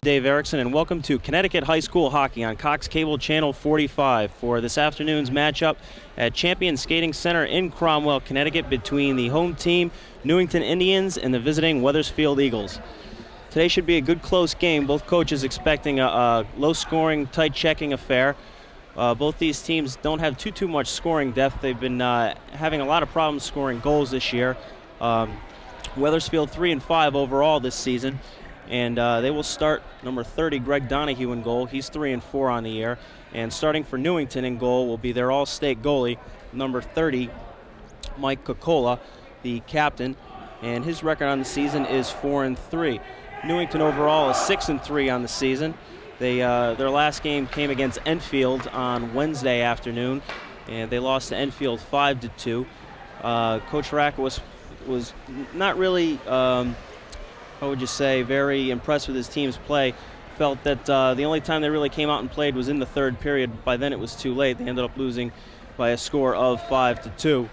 Dave Erickson, and welcome to Connecticut High School Hockey on Cox Cable Channel 45 for this afternoon's matchup at Champion Skating Center in Cromwell, Connecticut, between the home team Newington Indians and the visiting Wethersfield Eagles. Today should be a good close game. Both coaches expecting a low-scoring, tight-checking affair. Both these teams don't have too much scoring depth. They've been having a lot of problems scoring goals this year. Wethersfield 3-5 overall this season. And they will start number 30, Greg Donahue, in goal. He's 3-4 on the year. And starting for Newington in goal will be their all-state goalie, number 30, Mike Cocola, the captain. And his record on the season is 4-3. Newington overall is 6-3 on the season. Their last game came against Enfield on Wednesday afternoon, and they lost to Enfield 5-2. Coach Rack was not really, how would you say, very impressed with his team's play. Felt that the only time they really came out and played was in the third period. By then it was too late. They ended up losing by a score of 5-2.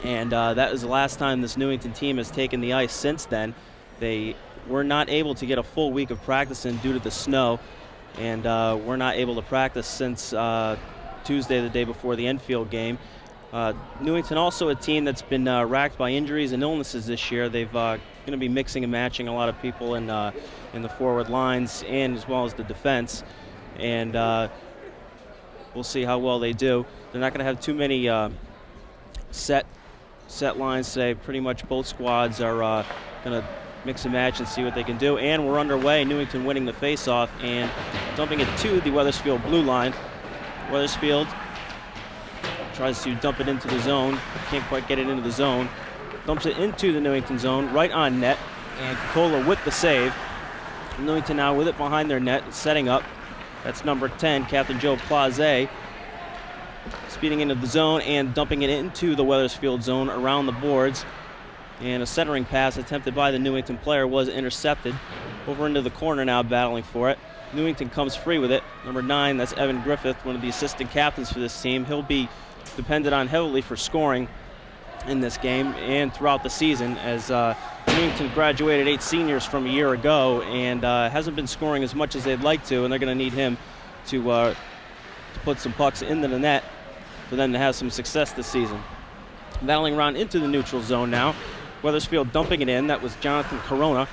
And that is the last time this Newington team has taken the ice since then. They were not able to get a full week of practice in due to the snow, and were not able to practice since Tuesday, the day before the Enfield game. Newington also a team that's been racked by injuries and illnesses this year. They've going to be mixing and matching a lot of people in the forward lines and as well as the defense, and we'll see how well they do. They're not going to have too many set lines today. Pretty much both squads are going to mix and match and see what they can do. And we're underway. Newington winning the face-off and dumping it to the Wethersfield blue line. Wethersfield tries to dump it into the zone. Can't quite get it into the zone. Dumps it into the Newington zone, right on net. And Cocola with the save. Newington now with it behind their net, setting up. That's number 10, Captain Joe Plaze, speeding into the zone and dumping it into the Wethersfield zone around the boards. And a centering pass attempted by the Newington player was intercepted. Over into the corner now, battling for it. Newington comes free with it. Number 9, that's Evan Griffith, one of the assistant captains for this team. He'll be depended on heavily for scoring in this game and throughout the season, as Newington graduated 8 seniors from a year ago and hasn't been scoring as much as they'd like to, and they're going to need him to put some pucks into the net for them to have some success this season. Battling around into the neutral zone now. Wethersfield dumping it in. That was Jonathan Corona.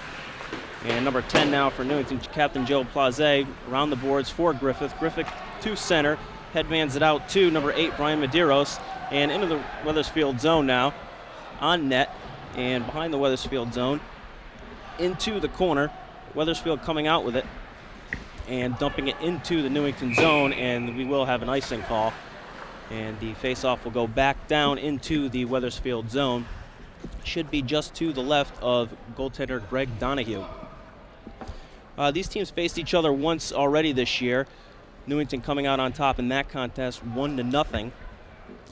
And number 10 now for Newington, Captain Joe Plaze, around the boards for Griffith. Griffith to center, headmans it out to number 8, Brian Medeiros, and into the Wethersfield zone now, on net, and behind the Wethersfield zone, into the corner. Wethersfield coming out with it, and dumping it into the Newington zone, and we will have an icing call. And the face-off will go back down into the Wethersfield zone. Should be just to the left of goaltender Greg Donahue. These teams faced each other once already this year. Newington coming out on top in that contest, 1-0.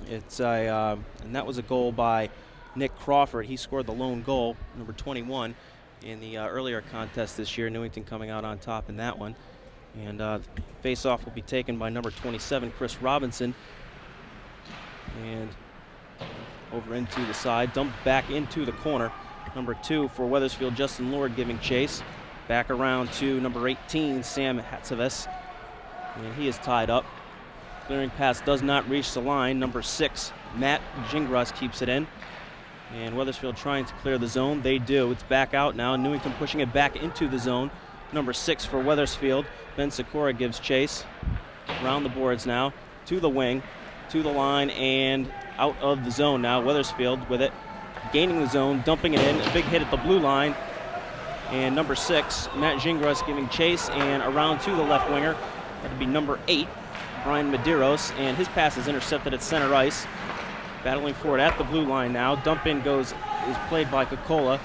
And that was a goal by Nick Crawford. He scored the lone goal, number 21, in the earlier contest this year. Newington coming out on top in that one. And face-off will be taken by number 27, Chris Robinson. And over into the side, dumped back into the corner. Number 2 for Wethersfield, Justin Lord giving chase. Back around to number 18, Sam Hatsaves. And he is tied up. Clearing pass does not reach the line. Number 6, Matt Gingras keeps it in. And Wethersfield trying to clear the zone. They do. It's back out now. Newington pushing it back into the zone. Number 6 for Wethersfield, Ben Sikora gives chase. Around the boards now, to the wing, to the line, and out of the zone now. Wethersfield with it, gaining the zone, dumping it in. A big hit at the blue line. And number 6, Matt Gingras giving chase, and around to the left winger. That'd be number 8, Brian Medeiros, and his pass is intercepted at center ice. Battling for it at the blue line now. Dump in is played by Cocola.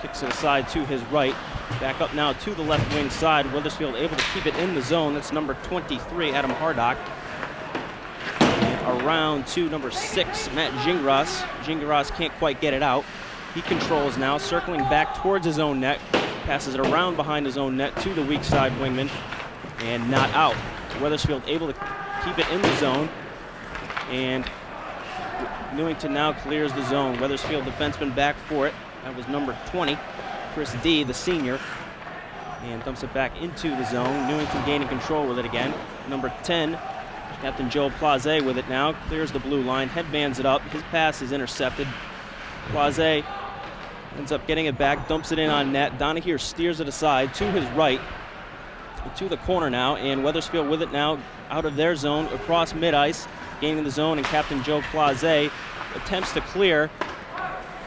Kicks it aside to his right. Back up now to the left wing side. Wethersfield able to keep it in the zone. That's number 23, Adam Hardock. Around to number 6, Matt Gingras. Gingras can't quite get it out. He controls now, circling back towards his own net. Passes it around behind his own net to the weak side wingman, and not out. Wethersfield able to keep it in the zone, and Newington now clears the zone. Wethersfield defenseman back for it. That was number 20, Chris D., the senior. and dumps it back into the zone. Newington gaining control with it again. Number 10, Captain Joe Plaze with it now. Clears the blue line, headbands it up. His pass is intercepted. Plaze ends up getting it back, dumps it in on net. Donahue steers it aside to his right, to the corner now, and Wethersfield with it now out of their zone, across mid-ice, gaining the zone, and Captain Joe Plaze attempts to clear.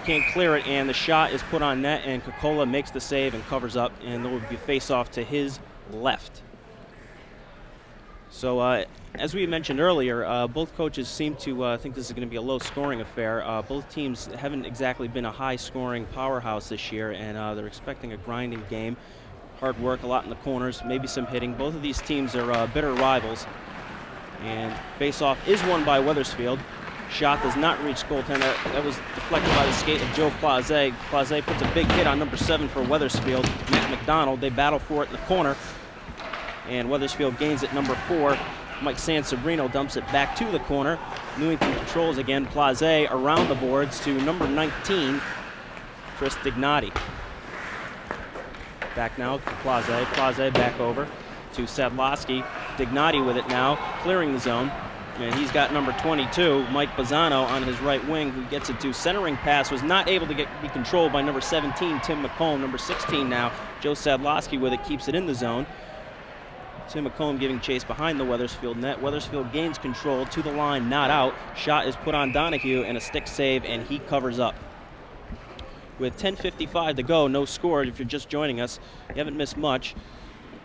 Can't clear it, and the shot is put on net, and Coca-Cola makes the save and covers up, and there will be face-off to his left. So as we mentioned earlier, both coaches seem to think this is going to be a low-scoring affair. Both teams haven't exactly been a high-scoring powerhouse this year, and they're expecting a grinding game. Hard work, a lot in the corners, maybe some hitting. Both of these teams are bitter rivals. And face-off is won by Wethersfield. Shot does not reach goaltender. That was deflected by the skate of Joe Plaze. Plaze puts a big hit on number 7 for Wethersfield, Matt McDonald. They battle for it in the corner. And Wethersfield gains it, number 4. Mike Sansabrino dumps it back to the corner. Newington controls again. Plaze around the boards to number 19, Chris Dignati. Back now to Plaze. Plaze back over to Sadlowski. Dignati with it now, clearing the zone. And he's got number 22, Mike Bazzano, on his right wing, who gets it to centering pass. Was not able to be controlled by number 17, Tim McComb. Number 16 now, Joe Sadlowski with it, keeps it in the zone. Tim McComb giving chase behind the Wethersfield net. Wethersfield gains control to the line, not out. Shot is put on Donahue, and a stick save, and he covers up. With 10:55 to go, no score. If you're just joining us, you haven't missed much.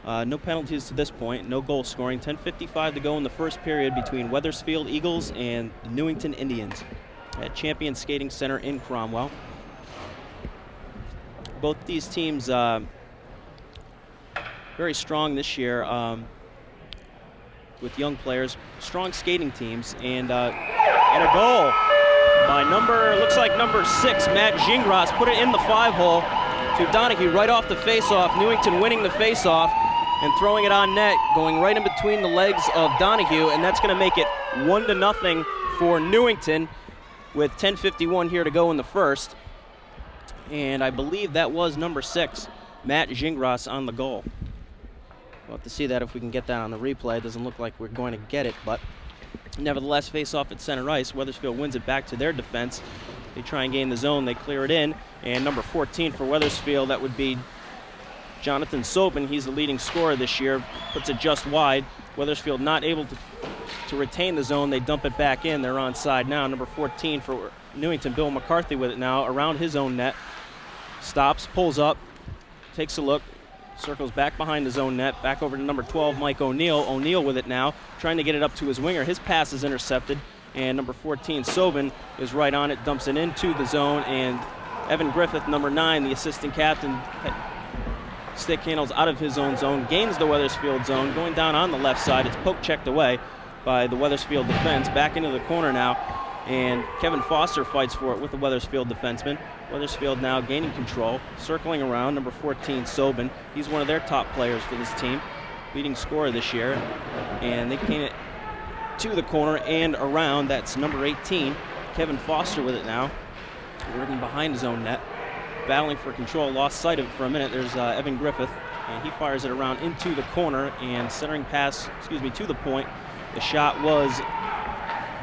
No penalties to this point, no goal scoring. 10:55 to go in the first period between Wethersfield Eagles and Newington Indians at Champion Skating Center in Cromwell. Both these teams very strong this year with young players, strong skating teams, and a goal by looks like number 6, Matt Gingras, put it in the 5-hole to Donahue right off the face-off. Newington winning the face-off and throwing it on net, going right in between the legs of Donahue, and that's going to make it 1-0 for Newington with 10:51 here to go in the first. And I believe that was number 6, Matt Gingras, on the goal. We'll have to see that if we can get that on the replay. It doesn't look like we're going to get it, but nevertheless, face off at center ice. Wethersfield wins it back to their defense. They try and gain the zone, they clear it in, and number 14 for Wethersfield, that would be Jonathan Sobin. He's the leading scorer this year, puts it just wide. Wethersfield not able to retain the zone. They dump it back in. They're onside now. Number 14 for Newington, Bill McCarthy with it now around his own net. Stops, pulls up, takes a look, circles back behind his own net, back over to number 12, Mike O'Neill. O'Neill with it now, trying to get it up to his winger. His pass is intercepted, and number 14, Sobin, is right on it, dumps it into the zone, and Evan Griffith, number 9, the assistant captain, stick handles out of his own zone, gains the Wethersfield zone, going down on the left side. It's poke checked away by the Wethersfield defense. Back into the corner now, and Kevin Foster fights for it with the Wethersfield defenseman. Wethersfield now gaining control, circling around, number 14, Sobin. He's one of their top players for this team, leading scorer this year, and they gain it to the corner and around. That's number 18, Kevin Foster with it now, working behind his own net, battling for control, lost sight of it for a minute. There's Evan Griffith, and he fires it around into the corner, and centering pass, to the point. The shot was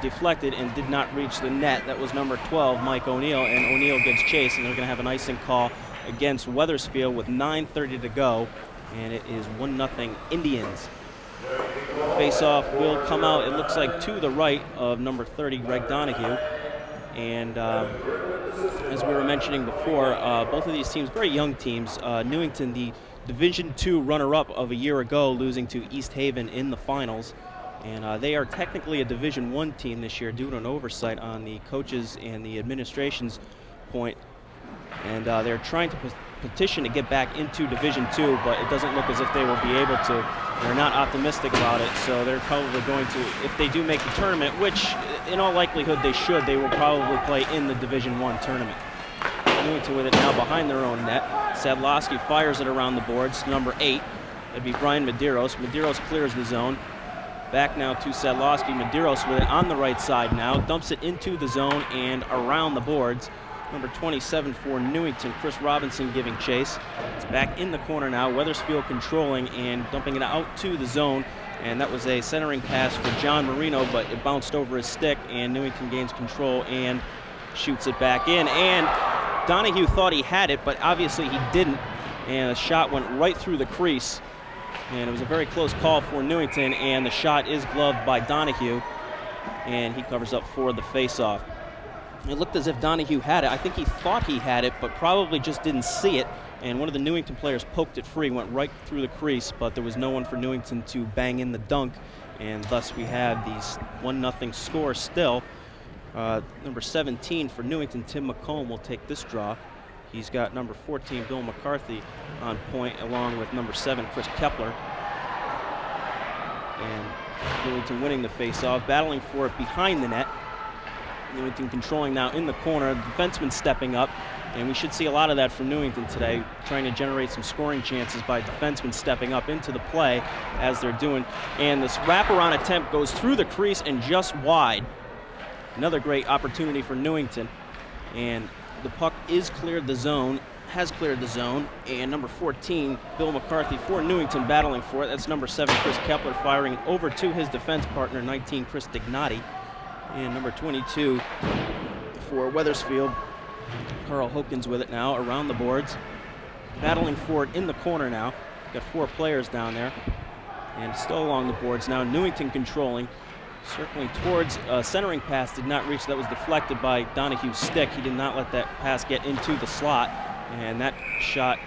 deflected and did not reach the net. That was number 12, Mike O'Neill, and O'Neill gives chase, and they're going to have an icing call against Wethersfield with 9:30 to go, and it is 1-0 Indians. Face-off will come out, it looks like, to the right of number 30, Greg Donahue. And as we were mentioning before, both of these teams, very young teams. Newington, the Division II runner-up of a year ago, losing to East Haven in the finals. And they are technically a Division I team this year due to an oversight on the coaches and the administration's point. And they're trying to petition to get back into Division II, but it doesn't look as if they will be able to. They're not optimistic about it, so they're probably going to, if they do make the tournament, which in all likelihood they should, they will probably play in the Division I tournament. Newington with it now behind their own net. Sadlowski fires it around the boards, number 8. That'd be Brian Medeiros. Medeiros clears the zone. Back now to Sadlowski. Medeiros with it on the right side now, dumps it into the zone and around the boards. Number 27 for Newington, Chris Robinson giving chase. It's back in the corner now. Wethersfield controlling and dumping it out to the zone. And that was a centering pass for John Marino, but it bounced over his stick, and Newington gains control and shoots it back in. And Donahue thought he had it, but obviously he didn't. And the shot went right through the crease. And it was a very close call for Newington, and the shot is gloved by Donahue, and he covers up for the face-off. It looked as if Donahue had it. I think he thought he had it, but probably just didn't see it. And one of the Newington players poked it free, went right through the crease, but there was no one for Newington to bang in the dunk. And thus we have these 1-0 score still. Number 17 for Newington, Tim McComb, will take this draw. He's got number 14, Bill McCarthy, on point, along with number 7, Chris Kepler. And Newington winning the face-off, battling for it behind the net. Newington controlling now in the corner, the defenseman stepping up, and we should see a lot of that from Newington today, trying to generate some scoring chances by defensemen stepping up into the play as they're doing. And this wraparound attempt goes through the crease and just wide. Another great opportunity for Newington, and the puck is cleared the zone, has cleared the zone, and number 14, Bill McCarthy for Newington battling for it. That's number 7, Chris Kepler, firing over to his defense partner, 19, Chris Dignati. And number 22 for Wethersfield, Carl Hopkins with it now around the boards. Battling for it in the corner now. Got 4 players down there. And still along the boards now. Newington controlling. Circling towards centering pass, did not reach. That was deflected by Donahue's stick. He did not let that pass get into the slot. And that shot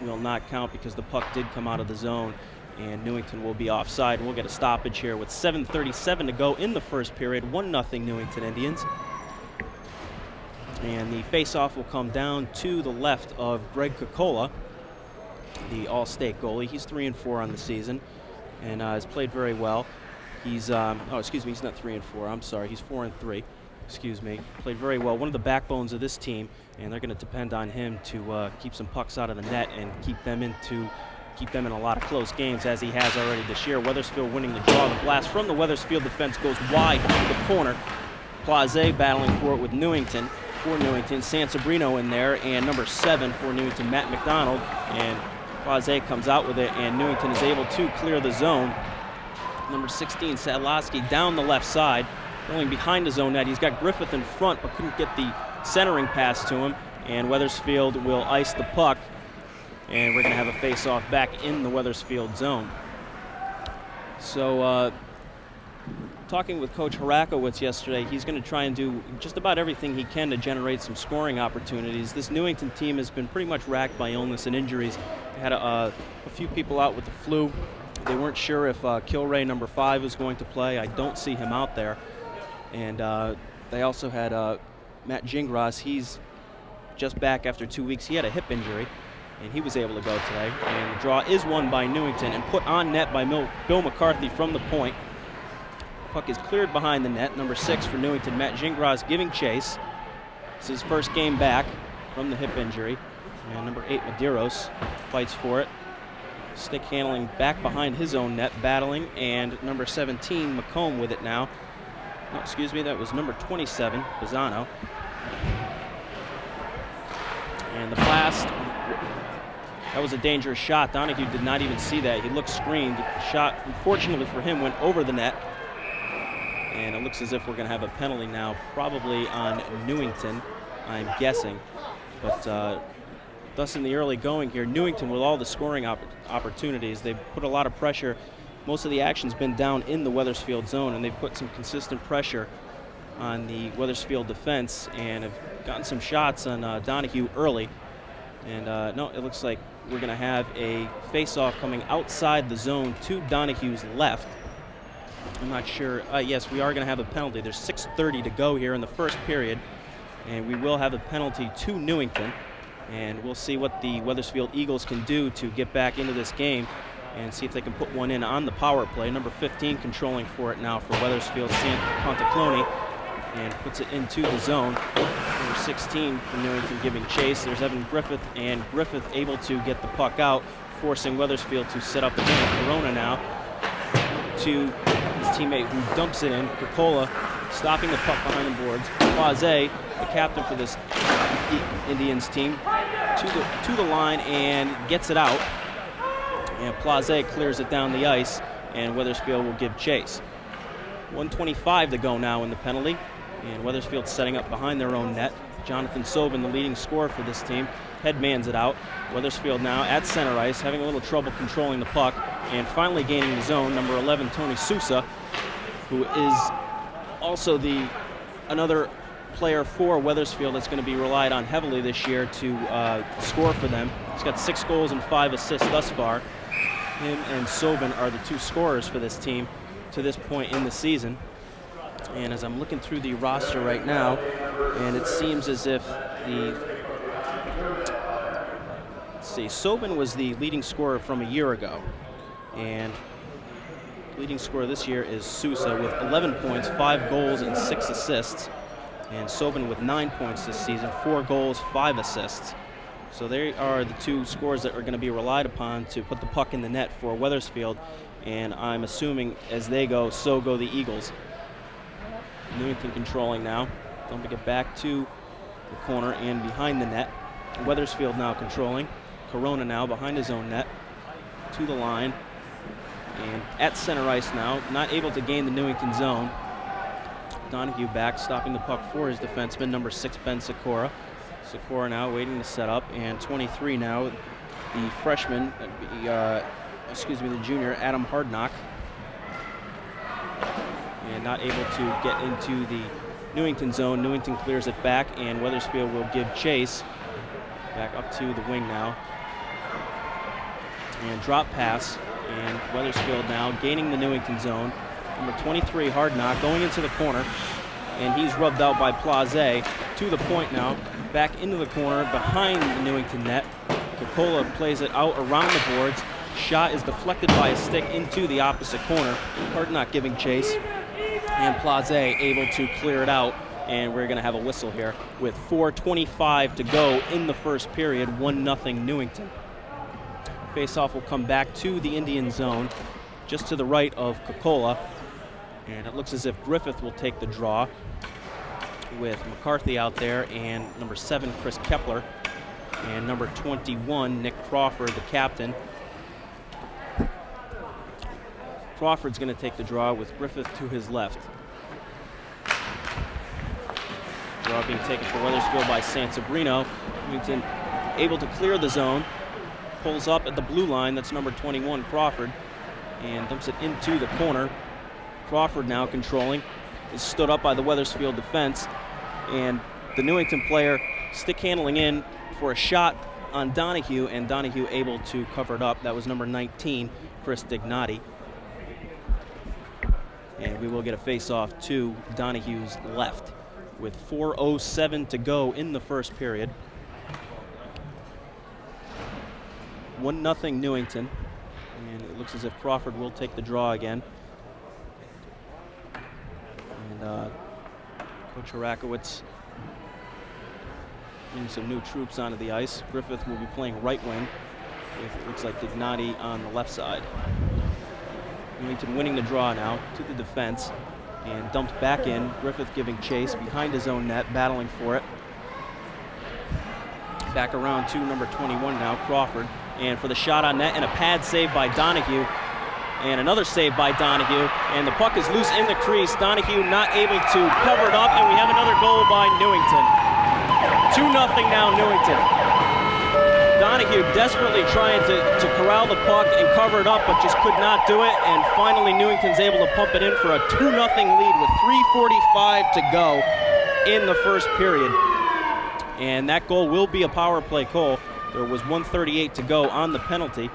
will not count because the puck did come out of the zone. And Newington will be offside, and we'll get a stoppage here with 7:37 to go in the first period. 1-0 Newington Indians. And the face-off will come down to the left of Greg Kokola, the All-State goalie. He's 3-4 on the season and has played very well. He's, he's not 3-4. I'm sorry, he's 4-3. Excuse me. Played very well. One of the backbones of this team, and they're going to depend on him to keep some pucks out of the net and keep them in a lot of close games, as he has already this year. Wethersfield winning the draw. The blast from the Wethersfield defense goes wide to the corner. Plaze battling for it with Newington. For Newington, Sansabrino in there, and number 7 for Newington, Matt McDonald. And Plaze comes out with it, and Newington is able to clear the zone. Number 16, Sadlowski, down the left side, going behind the zone net. He's got Griffith in front, but couldn't get the centering pass to him. And Wethersfield will ice the puck. And we're going to have a face-off back in the Wethersfield zone. So, talking with Coach Harakowitz yesterday, he's going to try and do just about everything he can to generate some scoring opportunities. This Newington team has been pretty much racked by illness and injuries. They had a few people out with the flu. They weren't sure if Kilray, number 5, was going to play. I don't see him out there. And they also had Matt Gingras. He's just back after 2 weeks. He had a hip injury, and he was able to go today. And the draw is won by Newington and put on net by Bill McCarthy from the point. Puck is cleared behind the net. Number 6 for Newington, Matt Gingras giving chase. It's his first game back from the hip injury. And number 8, Medeiros, fights for it. Stick handling back behind his own net, battling. And number 17, McComb with it now. No, excuse me, that was number 27, Pisano. And the blast, that was a dangerous shot. Donahue did not even see that. He looked screened. The shot, unfortunately for him, went over the net. And it looks as if we're going to have a penalty now, probably on Newington, I'm guessing. But thus in the early going here, Newington with all the scoring opportunities, they've put a lot of pressure. Most of the action's been down in the Wethersfield zone, and they've put some consistent pressure on the Wethersfield defense and have gotten some shots on Donahue early. And no, it looks like we're going to have a face-off coming outside the zone to Donahue's left. I'm not sure. Yes, we are going to have a penalty. There's 6:30 to go here in the first period, and we will have a penalty to Newington. And we'll see what the Wethersfield Eagles can do to get back into this game and see if they can put one in on the power play. Number 15 controlling for it now for Wethersfield, Pontaclone, and puts it into the zone. Number 16 for Newington giving chase. There's Evan Griffith, and Griffith able to get the puck out, forcing Wethersfield to set up again. Corona now to his teammate who dumps it in. Coca-Cola stopping the puck behind the boards. Plaze, the captain for this Indians team, to the line and gets it out. And Plaze clears it down the ice, and Wethersfield will give chase. 1:25 to go now in the penalty, and Wethersfield setting up behind their own net. Jonathan Sobin, the leading scorer for this team, headmans it out. Wethersfield now at center ice, having a little trouble controlling the puck, and finally gaining the zone. Number 11, Tony Sousa, who is also another player for Wethersfield that's going to be relied on heavily this year to score for them. He's got 6 goals and 5 assists thus far. Him and Sobin are the 2 scorers for this team to this point in the season. And as I'm looking through the roster right now, and it seems as if Sobin was the leading scorer from a year ago. And leading scorer this year is Sousa with 11 points, 5 goals, and 6 assists. And Sobin with 9 points this season, 4 goals, 5 assists. So they are the 2 scorers that are going to be relied upon to put the puck in the net for Wethersfield. And I'm assuming as they go, so go the Eagles. Newington controlling now. Don't get back to the corner and behind the net. Wethersfield now controlling. Corona now behind his own net. To the line. And at center ice now, not able to gain the Newington zone. Donahue back, stopping the puck for his defenseman, number 6, Ben Sikora. Sikora now waiting to set up, and 23 now, the freshman, the junior, Adam Hardnock. And not able to get into the Newington zone. Newington clears it back, and Wethersfield will give chase. Back up to the wing now. And drop pass, and Wethersfield now gaining the Newington zone. Number 23, Hardnock, going into the corner, and he's rubbed out by Plaze. To the point now, back into the corner, behind the Newington net. Coca-Cola plays it out around the boards. Shot is deflected by a stick into the opposite corner. Hardnock giving chase, and Plaze able to clear it out, and we're going to have a whistle here with 4:25 to go in the first period, 1-0 Newington. Face-off will come back to the Indian zone, just to the right of Coca-Cola. And it looks as if Griffith will take the draw with McCarthy out there and number 7, Chris Kepler, and number 21, Nick Crawford, the captain. Crawford's going to take the draw with Griffith to his left. Draw being taken for Wethersfield by Sansabrino. Newington able to clear the zone. Pulls up at the blue line, that's number 21, Crawford, and dumps it into the corner. Crawford now controlling, is stood up by the Wethersfield defense, and the Newington player stick handling in for a shot on Donahue, and Donahue able to cover it up. That was number 19, Chris Dignati. And we will get a face-off to Donahue's left with 4:07 to go in the first period. 1-0 Newington, and it looks as if Crawford will take the draw again. And Coach Harakowitz bringing some new troops onto the ice. Griffith will be playing right wing with, it looks like, Dignati on the left side. Newington winning the draw now to the defense and dumped back in. Griffith giving chase behind his own net, battling for it. Back around to number 21 now, Crawford. And for the shot on net, and a pad save by Donahue. And another save by Donahue. And the puck is loose in the crease. Donahue not able to cover it up, and we have another goal by Newington. 2-0 now Newington. Donahue desperately trying to corral the puck and cover it up, but just could not do it. And finally Newington's able to pump it in for a 2-0 lead with 3:45 to go in the first period. And that goal will be a power play goal. There was 1:38 to go on the penalty,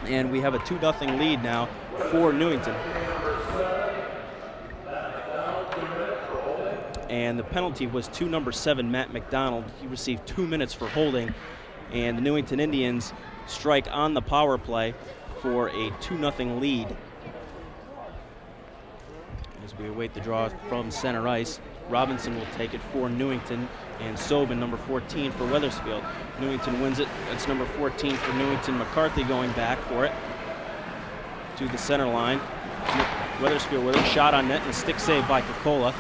and we have a 2-0 lead now for Newington. And the penalty was to number 7, Matt McDonald. He received 2 minutes for holding, and the Newington Indians strike on the power play for a 2-0 lead. As we await the draw from center ice, Robinson will take it for Newington, and Sobin, number 14, for Wethersfield. Newington wins it. That's number 14 for Newington. McCarthy going back for it. to the center line. Wethersfield with a shot on net and a stick save by Coca-Cola.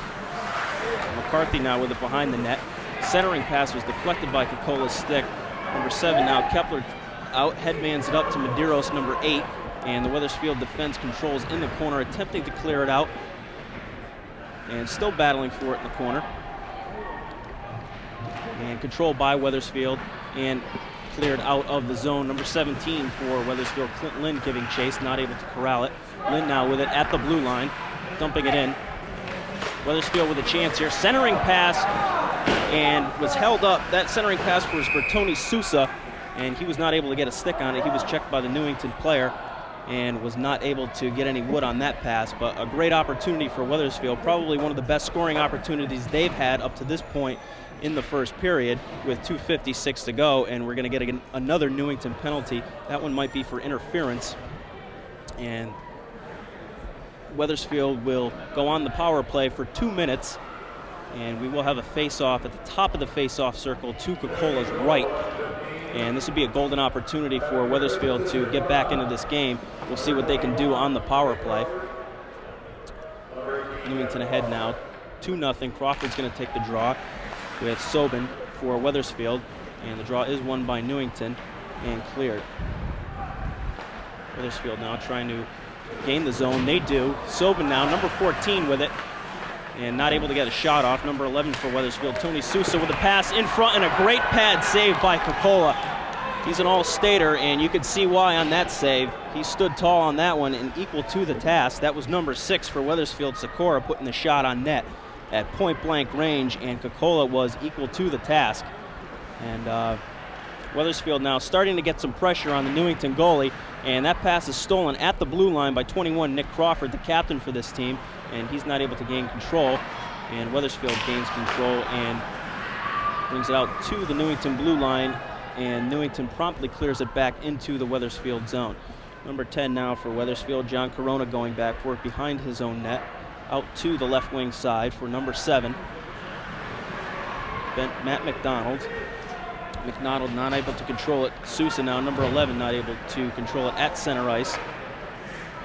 McCarthy now with it behind the net. Centering pass was deflected by Coca-Cola's stick. Number 7 now, Kepler out, headmans it up to Medeiros, number 8. And the Wethersfield defense controls in the corner, attempting to clear it out. And still battling for it in the corner. And controlled by Wethersfield and cleared out of the zone. Number 17 for Wethersfield, Clint Lynn giving chase, not able to corral it. Lynn now with it at the blue line, dumping it in. Wethersfield with a chance here. Centering pass and was held up. That centering pass was for Tony Sousa, and he was not able to get a stick on it. He was checked by the Newington player and was not able to get any wood on that pass, but a great opportunity for Wethersfield, probably one of the best scoring opportunities they've had up to this point in the first period with 2:56 to go, and we're going to get another Newington penalty. That one might be for interference, and Wethersfield will go on the power play for 2 minutes, and we will have a face-off at the top of the face-off circle to Coca-Cola's right. And this would be a golden opportunity for Wethersfield to get back into this game. We'll see what they can do on the power play. Newington ahead now, 2-0. Crawford's going to take the draw with Sobin for Wethersfield. And the draw is won by Newington and cleared. Wethersfield now trying to gain the zone. They do. Sobin now, number 14 with it. And not able to get a shot off. Number 11 for Wethersfield, Tony Sousa with a pass in front and a great pad save by Coca-Cola. He's an all-stater, and you could see why on that save. He stood tall on that one and equal to the task. That was number 6 for Wethersfield, Sikora, putting the shot on net at point-blank range, and Coca-Cola was equal to the task. And Wethersfield now starting to get some pressure on the Newington goalie, and that pass is stolen at the blue line by 21, Nick Crawford, the captain for this team, and he's not able to gain control, and Wethersfield gains control and brings it out to the Newington blue line, and Newington promptly clears it back into the Wethersfield zone. Number 10 now for Wethersfield, John Corona going back for it behind his own net, out to the left wing side for number 7, Matt McDonald. McDonald not able to control it. Sousa now, number 11, not able to control it at center ice.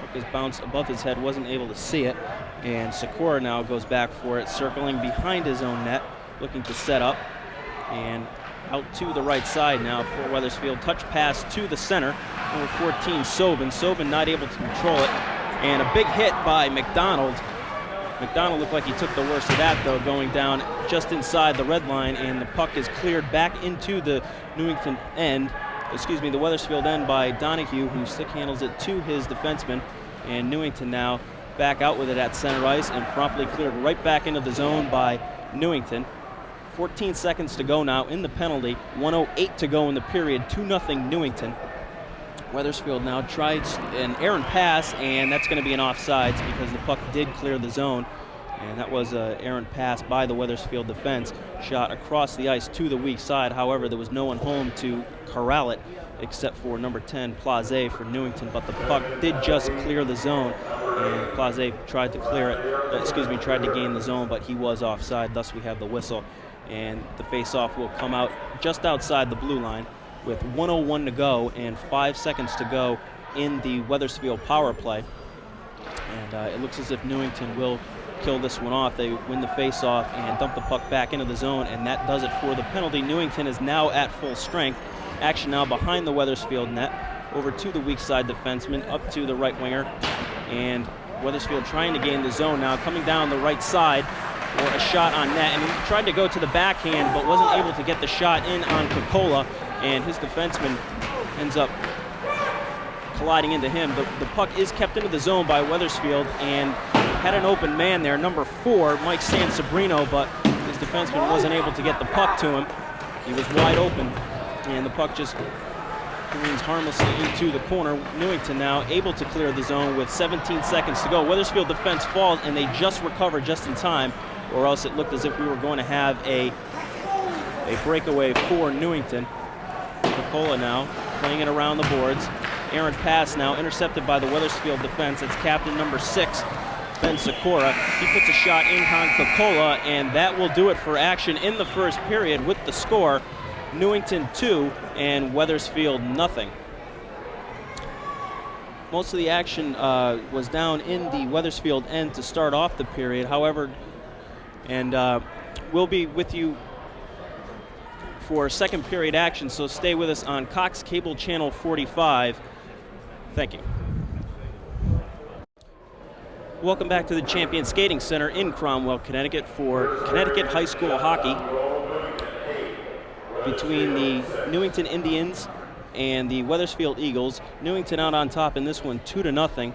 Puck is bounced above his head, wasn't able to see it. And Sikora now goes back for it, circling behind his own net, looking to set up. And out to the right side now for Wethersfield. Touch pass to the center. Number 14, Sobin. Sobin not able to control it. And a big hit by McDonald. McDonald looked like he took the worst of that, though, going down just inside the red line, and the puck is cleared back into the Newington end, the Wethersfield end by Donahue, who stick handles it to his defenseman, and Newington now back out with it at center ice and promptly cleared right back into the zone by Newington. 14 seconds to go now in the penalty, 1:08 to go in the period, 2-0 Newington. Wethersfield now tries an errant pass, and that's going to be an offsides because the puck did clear the zone. And that was an errant pass by the Wethersfield defense, shot across the ice to the weak side. However, there was no one home to corral it except for number 10, Plaze for Newington. But the puck did just clear the zone, and Plaze tried to clear it, tried to gain the zone, but he was offside. Thus, we have the whistle. And the face-off will come out just outside the blue line with 1:01 to go and 5 seconds to go in the Wethersfield power play. And it looks as if Newington will kill this one off. They win the face-off and dump the puck back into the zone, and that does it for the penalty. Newington is now at full strength. Action now behind the Wethersfield net, over to the weak side defenseman, up to the right winger, and Wethersfield trying to gain the zone now, coming down the right side for a shot on net, and he tried to go to the backhand but wasn't able to get the shot in on Coca-Cola, and his defenseman ends up colliding into him. The puck is kept into the zone by Wethersfield and had an open man there, number 4, Mike Sansabrino, but his defenseman wasn't able to get the puck to him. He was wide open, and the puck just careens harmlessly into the corner. Newington now able to clear the zone with 17 seconds to go. Wethersfield defense falls, and they just recover just in time, or else it looked as if we were going to have a breakaway for Newington. Coca-Cola now playing it around the boards. Errant pass now intercepted by the Wethersfield defense. It's captain number 6, Ben Sikora. He puts a shot in on Coca-Cola, and that will do it for action in the first period with the score, Newington 2 and Wethersfield 0. most of the action was down in the Wethersfield end to start off the period. However, and we'll be with you for second period action, so stay with us on Cox Cable Channel 45. Thank you. Welcome back to the Champion Skating Center in Cromwell, Connecticut for Connecticut High School hockey between the Newington Indians and the Wethersfield Eagles. Newington out on top in this one 2-0,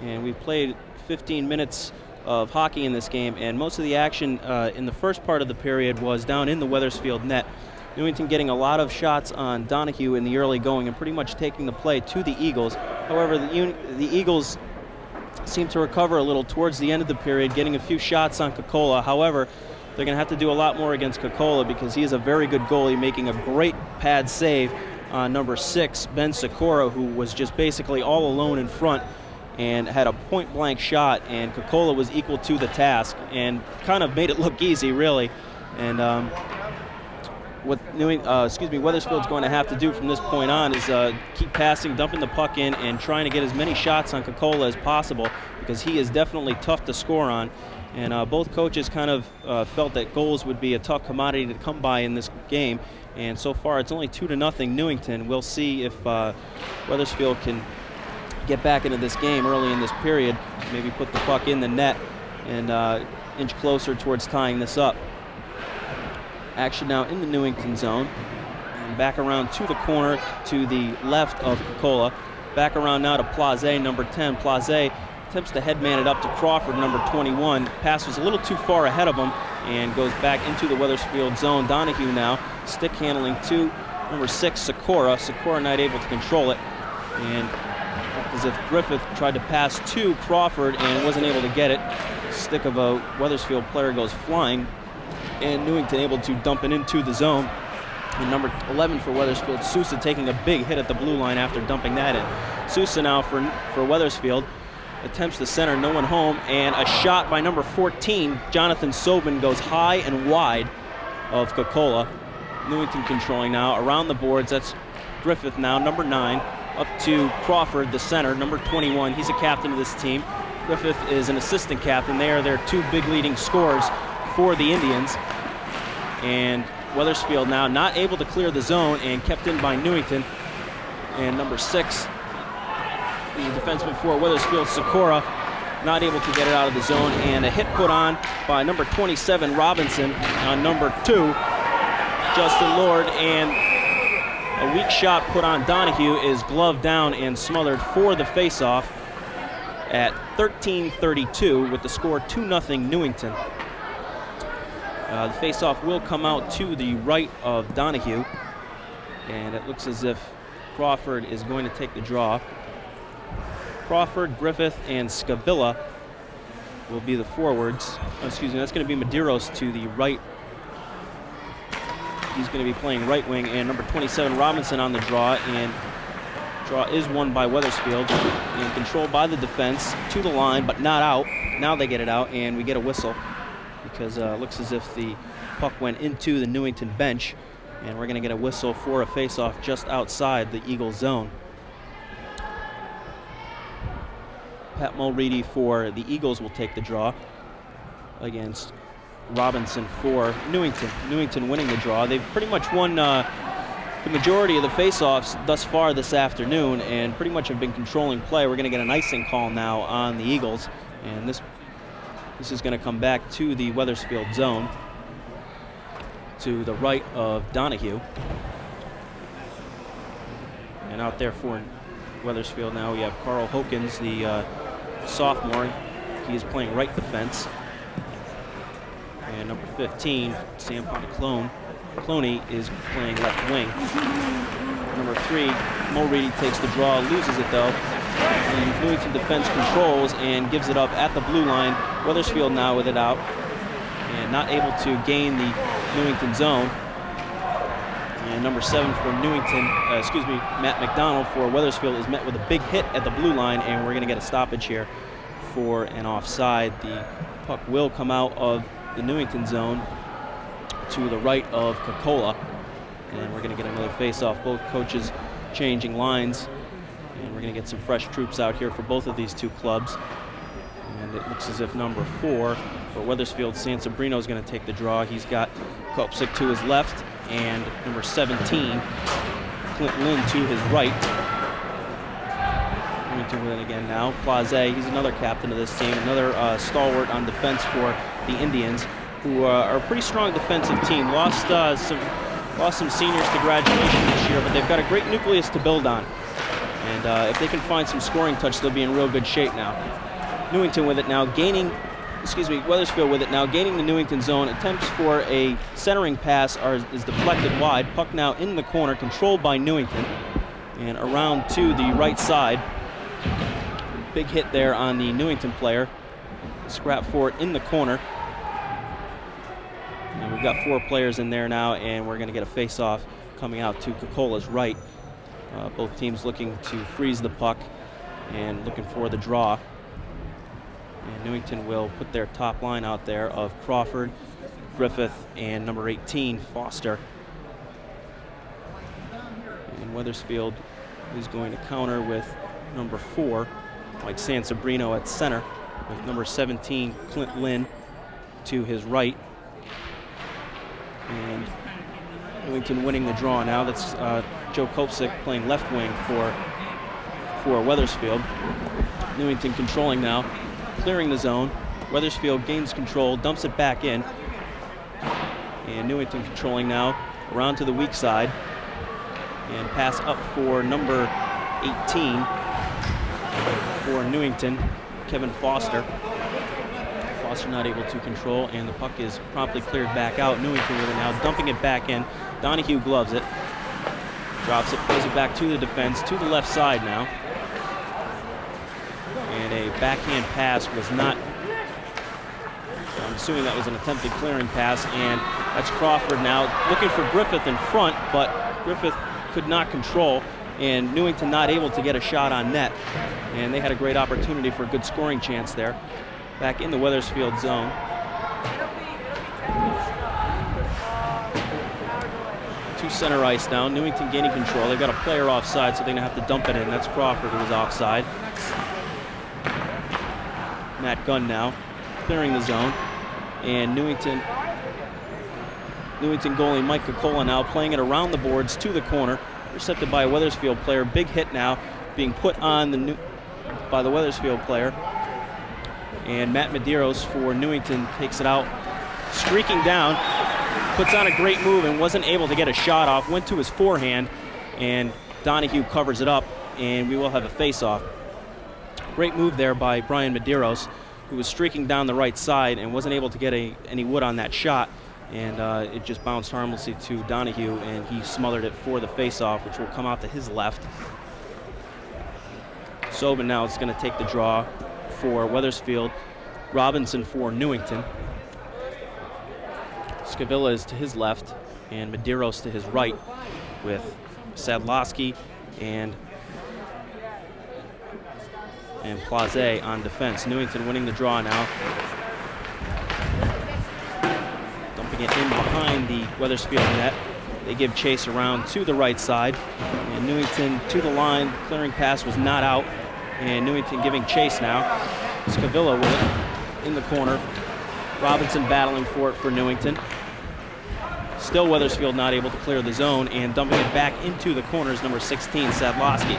and we played 15 minutes of hockey in this game, and most of the action in the first part of the period was down in the Wethersfield net. Newington getting a lot of shots on Donahue in the early going and pretty much taking the play to the Eagles. However, the Eagles seemed to recover a little towards the end of the period, getting a few shots on Coca-Cola. However, they're going to have to do a lot more against Coca-Cola because he is a very good goalie, making a great pad save on number 6, Ben Sikora, who was just basically all alone in front and had a point-blank shot, and Coca-Cola was equal to the task and kind of made it look easy, really. And what Wethersfield's going to have to do from this point on is keep passing, dumping the puck in, and trying to get as many shots on Coca-Cola as possible because he is definitely tough to score on. And both coaches kind of felt that goals would be a tough commodity to come by in this game. And so far, it's only 2-0 Newington. We'll see if Wethersfield can get back into this game early in this period, maybe put the puck in the net and inch closer towards tying this up. Action now in the Newington zone. And back around to the corner to the left of Coca-Cola. Back around now to Place, number 10. Place attempts to headman it up to Crawford, number 21. Pass was a little too far ahead of him and goes back into the Wethersfield zone. Donahue now stick handling to number 6, Sikora. Sikora not able to control it. And as if Griffith tried to pass to Crawford and wasn't able to get it. Stick of a Wethersfield player goes flying, and Newington able to dump it into the zone. And number 11 for Wethersfield, Sousa, taking a big hit at the blue line after dumping that in. Sousa now for Wethersfield attempts to center, no one home, and a shot by number 14, Jonathan Sobin, goes high and wide of Coca-Cola. Newington controlling now around the boards. That's Griffith now, number 9, up to Crawford, the center, number 21. He's a captain of this team. Griffith is an assistant captain. They are their 2 big leading scorers for the Indians. And Wethersfield now not able to clear the zone and kept in by Newington. And number 6, the defenseman for Wethersfield, Sikora, not able to get it out of the zone. And a hit put on by number 27, Robinson, on number 2, Justin Lord. And a weak shot put on Donahue is gloved down and smothered for the faceoff at 13:32 with the score 2-0 Newington. The faceoff will come out to the right of Donahue, and it looks as if Crawford is going to take the draw. Crawford, Griffith, and Scavilla will be the forwards. Oh, excuse me, that's going to be Medeiros to the right. He's going to be playing right wing, and number 27, Robinson, on the draw, and draw is won by Wethersfield and controlled by the defense to the line, but not out. Now they get it out, and we get a whistle because it looks as if the puck went into the Newington bench, and we're going to get a whistle for a face-off just outside the Eagle zone. Pat Mulready for the Eagles will take the draw against Robinson for Newington. Newington winning the draw. They've pretty much won the majority of the face-offs thus far this afternoon and pretty much have been controlling play. We're going to get an icing call now on the Eagles, and this is going to come back to the Wethersfield zone to the right of Donahue. And out there for Wethersfield now we have Carl Hokins, the sophomore. He is playing right defense. And number 15, Sam Cloney, is playing left wing. Number 3, Mulready takes the draw, loses it though. The Newington defense controls and gives it up at the blue line. Wethersfield now with it out and not able to gain the Newington zone. And number 7 for Newington, Matt McDonald for Wethersfield is met with a big hit at the blue line, and we're going to get a stoppage here for an offside. The puck will come out of the Newington zone to the right of Coca-Cola, and we're going to get another face-off. Both coaches changing lines, And we're going to get some fresh troops out here for both of these two clubs. And it looks as if number 4 for Wethersfield, San Sabrino, is going to take the draw. He's got Kopsik to his left and number 17, Clint Lynn, to his right. Newington with it again now. Plaze, he's another captain of this team, another stalwart on defense for the Indians, who are a pretty strong defensive team. Lost some seniors to graduation this year, but they've got a great nucleus to build on. And if they can find some scoring touch, they'll be in real good shape now. Newington with it now, Wethersfield with it now, gaining the Newington zone. Attempts for a centering pass is deflected wide. Puck now in the corner, controlled by Newington. And around to the right side. Big hit there on the Newington player. Scrap for it in the corner. And we've got 4 players in there now, and we're going to get a face-off coming out to Cocola's right. Both teams looking to freeze the puck and looking for the draw. And Newington will put their top line out there of Crawford, Griffith, and number 18, Foster. And Wethersfield is going to counter with number 4, Mike San Sabrino at center, with number 17, Clint Lynn, to his right. And Newington winning the draw now. That's Joe Kopsik playing left wing for Wethersfield. Newington controlling now, clearing the zone. Wethersfield gains control, dumps it back in. And Newington controlling now, around to the weak side. And pass up for number 18 for Newington, Kevin Foster. Foster not able to control, and the puck is promptly cleared back out. Newington with it now, dumping it back in. Donahue gloves it, drops it, plays it back to the defense, to the left side now. And a backhand pass was not, I'm assuming that was an attempted clearing pass, and that's Crawford now looking for Griffith in front, but Griffith could not control, and Newington not able to get a shot on net. And they had a great opportunity for a good scoring chance there. Back in the Wethersfield zone. To center ice now. Newington gaining control. They've got a player offside, so they're going to have to dump it in. That's Crawford, who was offside. Matt Gunn now clearing the zone. And Newington goalie Mike Cocola now playing it around the boards to the corner. Intercepted by a Wethersfield player. Big hit now being put on by the Wethersfield player. And Matt Medeiros for Newington takes it out, streaking down, puts on a great move and wasn't able to get a shot off, went to his forehand, and Donahue covers it up, and we will have a face-off. Great move there by Brian Medeiros, who was streaking down the right side and wasn't able to get any wood on that shot, and it just bounced harmlessly to Donahue, and he smothered it for the face-off, which will come out to his left. Sobin now is going to take the draw for Wethersfield, Robinson for Newington. Scavilla is to his left, and Medeiros to his right, with Sadlowski and Plaze on defense. Newington winning the draw now. Dumping it in behind the Wethersfield net. They give chase around to the right side, and Newington to the line. Clearing pass was not out. And Newington giving chase now. Scavilla with it in the corner. Robinson battling for it for Newington. Still Wethersfield not able to clear the zone, and dumping it back into the corners, number 16, Sadlowski.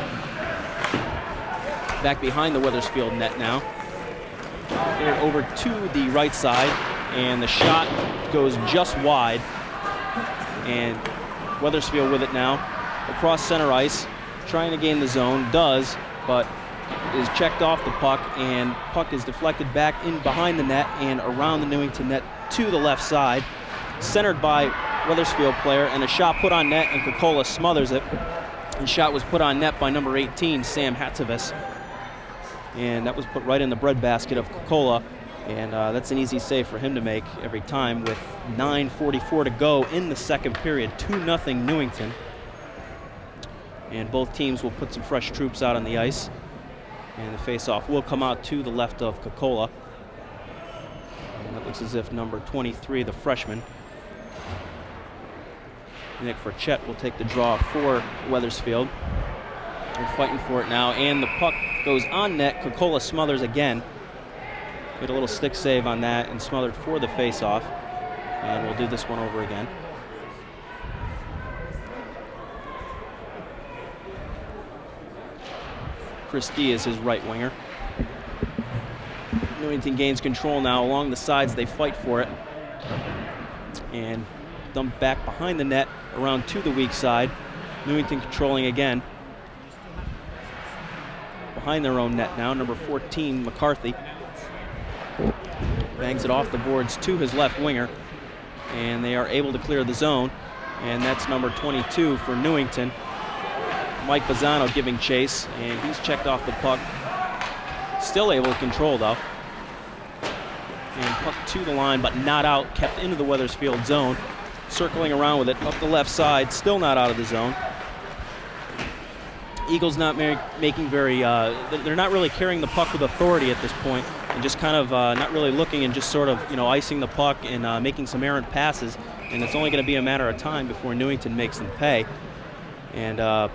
Back behind the Wethersfield net now. Cleared over to the right side, and the shot goes just wide. And Wethersfield with it now. Across center ice, trying to gain the zone, does, but is checked off the puck, and puck is deflected back in behind the net and around the Newington net to the left side. Centered by Wethersfield player, and a shot put on net, and Cocola smothers it. And shot was put on net by number 18, Sam Hatzavis. And that was put right in the breadbasket of Cocola, and that's an easy save for him to make every time with 9:44 to go in the second period. 2-0 Newington. And both teams will put some fresh troops out on the ice. And the face-off will come out to the left of Cocola. And it looks as if number 23, the freshman, Nick Furchett, will take the draw for Wethersfield. They're fighting for it now, and the puck goes on net. Coca-Cola smothers again. Made a little stick save on that and smothered for the face-off. And we'll do this one over again. Chris D is his right winger. Newington gains control now along the sides. They fight for it. And dumped back behind the net around to the weak side. Newington controlling again. Behind their own net now, number 14, McCarthy. Bangs it off the boards to his left winger. And they are able to clear the zone. And that's number 22 for Newington. Mike Bazzano giving chase, and he's checked off the puck. Still able to control, though. And puck to the line, but not out, kept into the Wethersfield zone. Circling around with it up the left side, still not out of the zone. Eagles not making very, they're not really carrying the puck with authority at this point, and just kind of not really looking and just sort of, icing the puck and making some errant passes. And it's only going to be a matter of time before Newington makes them pay. And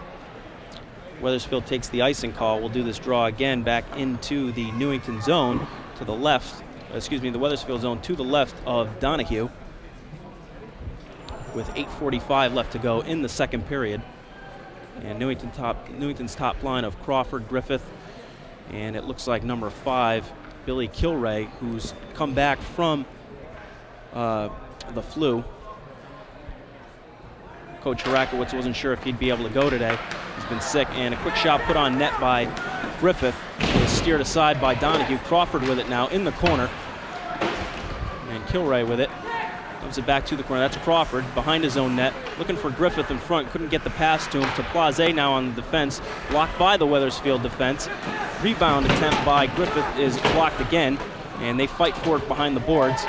Wethersfield takes the icing call. We'll do this draw again back into the Newington zone to the left, the Wethersfield zone to the left of Donahue, with 8:45 left to go in the second period. And Newington's top line of Crawford, Griffith, and it looks like number 5, Billy Kilray, who's come back from the flu. Coach Harakowitz wasn't sure if he'd be able to go today. He's been sick, and a quick shot put on net by Griffith. It was steered aside by Donahue. Crawford with it now in the corner. And Kilray with it. Comes it back to the corner. That's Crawford behind his own net. Looking for Griffith in front. Couldn't get the pass to him. To Plaze now on the defense. Blocked by the Wethersfield defense. Rebound attempt by Griffith is blocked again. And they fight for it behind the boards.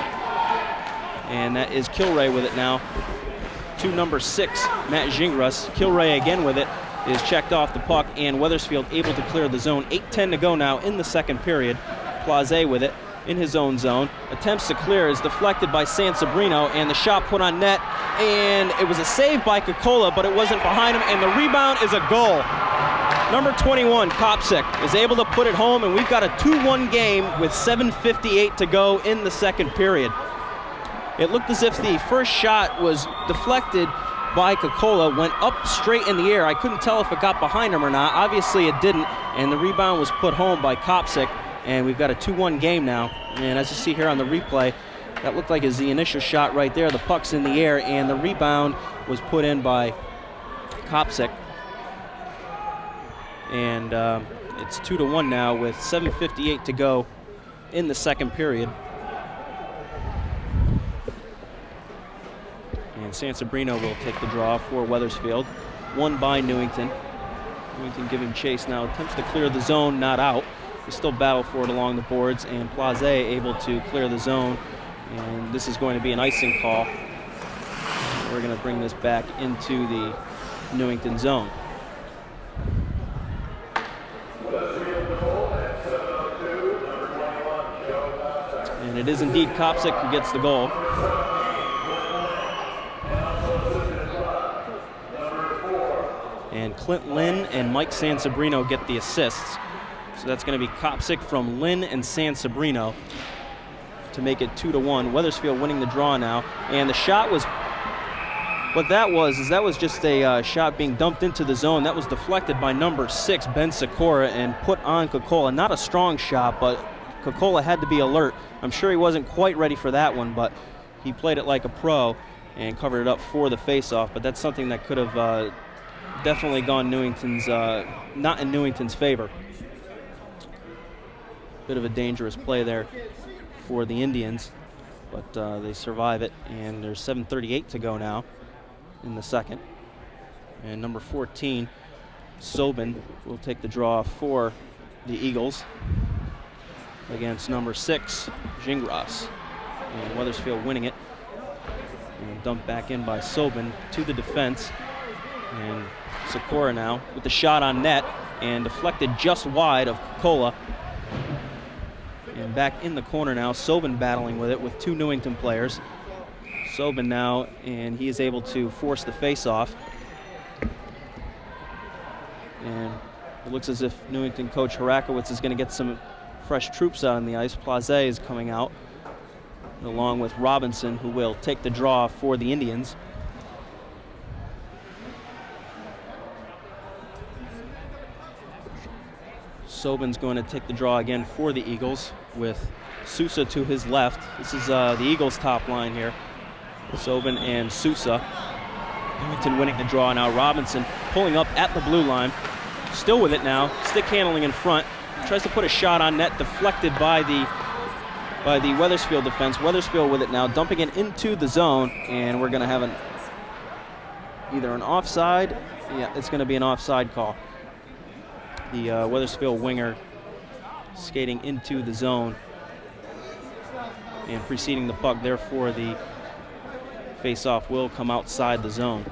And that is Kilray with it now. To number 6, Matt Gingras. Kilray again with it. Is checked off the puck, and Wethersfield able to clear the zone. 8:10 to go now in the second period. Plaze with it in his own zone. Attempts to clear, is deflected by San Sabrino, and the shot put on net, and it was a save by Coca-Cola, but it wasn't behind him, and the rebound is a goal. Number 21, Kopsik, is able to put it home, and we've got a 2-1 game with 7:58 to go in the second period. It looked as if the first shot was deflected by Coca-Cola, went up straight in the air. I couldn't tell if it got behind him or not. Obviously it didn't, and the rebound was put home by Kopsik, and we've got a 2-1 game now. And as you see here on the replay, that looked like is the initial shot right there. The puck's in the air, and the rebound was put in by Kopsik. And it's 2-1 now with 7:58 to go in the second period. And San Sabrino will take the draw for Wethersfield. Won by Newington. Newington giving chase now. Attempts to clear the zone, not out. They still battle for it along the boards, and Plaze able to clear the zone. And this is going to be an icing call. We're going to bring this back into the Newington zone. And it is indeed Kopsik who gets the goal. And Clint Lynn and Mike San Sabrino get the assists. So that's going to be Kopsik from Lynn and San Sabrino to make it 2-1. Wethersfield winning the draw now. And the shot was, what that was just a shot being dumped into the zone. That was deflected by number 6, Ben Sikora, and put on Coca-Cola. Not a strong shot, but Coca-Cola had to be alert. I'm sure he wasn't quite ready for that one, but he played it like a pro and covered it up for the face-off. But that's something that could have definitely gone Newington's, not in Newington's favor. Bit of a dangerous play there for the Indians, but they survive it, and there's 7:38 to go now in the second. And number 14, Sobin, will take the draw for the Eagles against number 6, Gingras. And Wethersfield winning it. And dumped back in by Sobin to the defense. And Sikora now with the shot on net, and deflected just wide of Coca-Cola. And back in the corner now, Sobin battling with it with 2 Newington players. Sobin now, and he is able to force the face-off. And It looks as if Newington coach Harakowitz is going to get some fresh troops out on the ice. Plaze is coming out, along with Robinson, who will take the draw for the Indians. Sobin's going to take the draw again for the Eagles with Sousa to his left. This is the Eagles' top line here. Sobin and Sousa. Newington winning the draw now. Robinson pulling up at the blue line. Still with it now. Stick handling in front. Tries to put a shot on net, deflected by the Wethersfield defense. Wethersfield with it now, dumping it into the zone, and we're going to have either an offside. Yeah, it's going to be an offside call. The Wethersfield winger skating into the zone and preceding the puck. Therefore, the face-off will come outside the zone.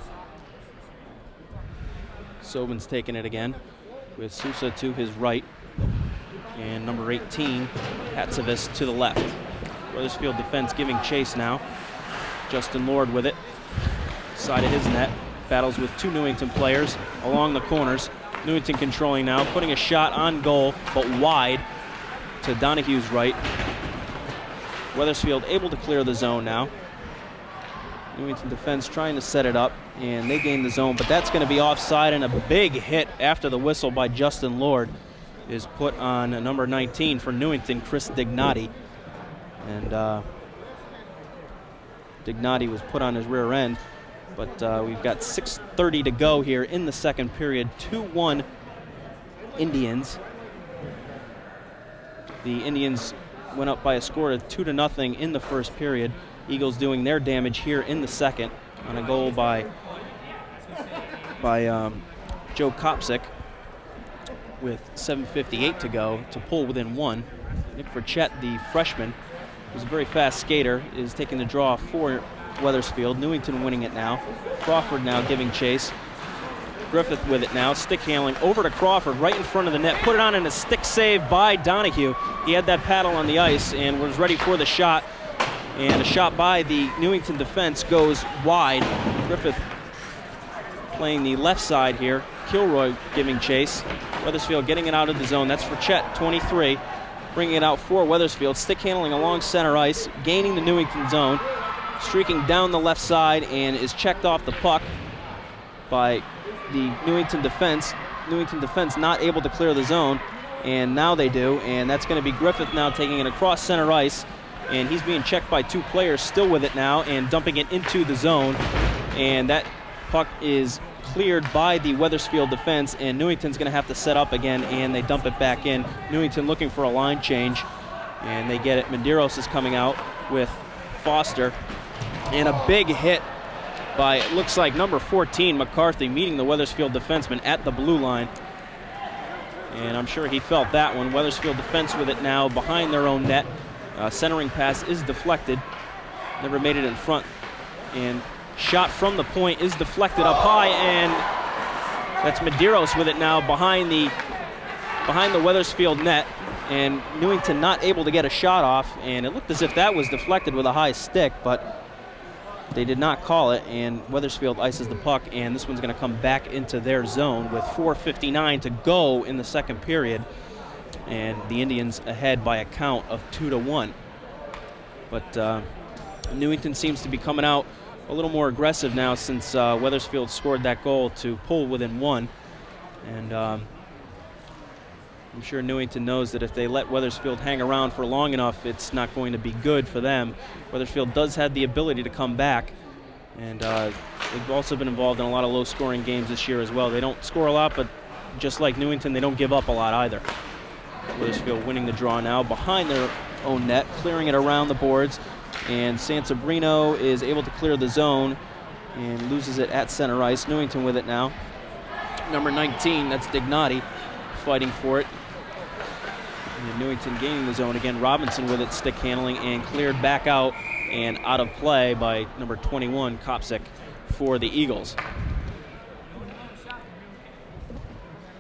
Sobin's taking it again with Sousa to his right and number 18, Hatsavis, to the left. Wethersfield defense giving chase now. Justin Lord with it, side of his net. Battles with two Newington players along the corners. Newington controlling now, putting a shot on goal, but wide to Donahue's right. Wethersfield able to clear the zone now. Newington defense trying to set it up, and they gain the zone, but that's going to be offside, and a big hit after the whistle by Justin Lord is put on number 19 for Newington, Chris Dignati. And Dignati was put on his rear end, but we've got 6:30 to go here in the second period. 2-1 Indians. The Indians went up by a score of 2-0 in the first period. Eagles doing their damage here in the second on a goal by Joe Kopsick with 7:58 to go to pull within one. Nick Frechette, the freshman, who's a very fast skater, is taking the draw for Wethersfield. Newington winning it now. Crawford now giving chase. Griffith with it now, stick handling over to Crawford right in front of the net. Put it on in a stick save by Donahue. He had that paddle on the ice and was ready for the shot. And a shot by the Newington defense goes wide. Griffith playing the left side here. Kilroy giving chase. Wethersfield getting it out of the zone. That's for Chet, 23. Bringing it out for Wethersfield. Stick handling along center ice. Gaining the Newington zone. Streaking down the left side and is checked off the puck by the Newington defense. Newington defense not able to clear the zone. And now they do. And that's going to be Griffith now taking it across center ice. And he's being checked by two players, still with it now, and dumping it into the zone. And that puck is cleared by the Wethersfield defense, and Newington's going to have to set up again, and they dump it back in. Newington looking for a line change, and they get it. Medeiros is coming out with Foster. And a big hit by, it looks like, number 14, McCarthy, meeting the Wethersfield defenseman at the blue line. And I'm sure he felt that one. Wethersfield defense with it now behind their own net. Centering pass is deflected. Never made it in front. And shot from the point is deflected up high, and that's Medeiros with it now behind the Wethersfield net. And Newington not able to get a shot off, and it looked as if that was deflected with a high stick, but they did not call it, and Wethersfield ices the puck, and this one's going to come back into their zone with 4:59 to go in the second period. And the Indians ahead by a count of 2-1. But Newington seems to be coming out a little more aggressive now since Wethersfield scored that goal to pull within one. And I'm sure Newington knows that if they let Wethersfield hang around for long enough, it's not going to be good for them. Wethersfield does have the ability to come back. And they've also been involved in a lot of low-scoring games this year as well. They don't score a lot, but just like Newington, they don't give up a lot either. Wethersfield winning the draw now behind their own net, clearing it around the boards, and Sansabrino is able to clear the zone and loses it at center ice. Newington with it now. Number 19, that's Dignati, fighting for it. And Newington gaining the zone again. Robinson with it, stick handling, and cleared back out and out of play by number 21, Kopsick, for the Eagles.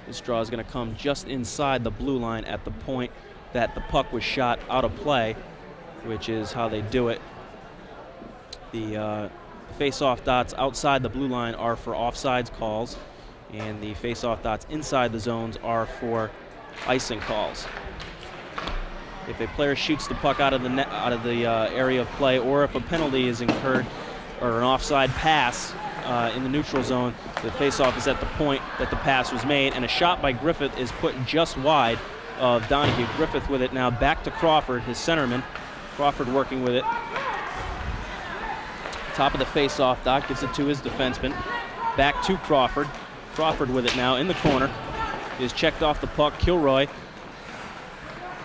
This draw is going to come just inside the blue line at the point that the puck was shot out of play, which is how they do it. The face-off dots outside the blue line are for offsides calls, and the face-off dots inside the zones are for icing calls. If a player shoots the puck out of the net, out of the area of play, or if a penalty is incurred or an offside pass in the neutral zone, the face-off is at the point that the pass was made, and a shot by Griffith is put just wide of Donahue. Griffith with it now back to Crawford, his centerman. Crawford working with it. Top of the face-off dot, gives it to his defenseman. Back to Crawford. Crawford with it now in the corner. Is checked off the puck. Kilroy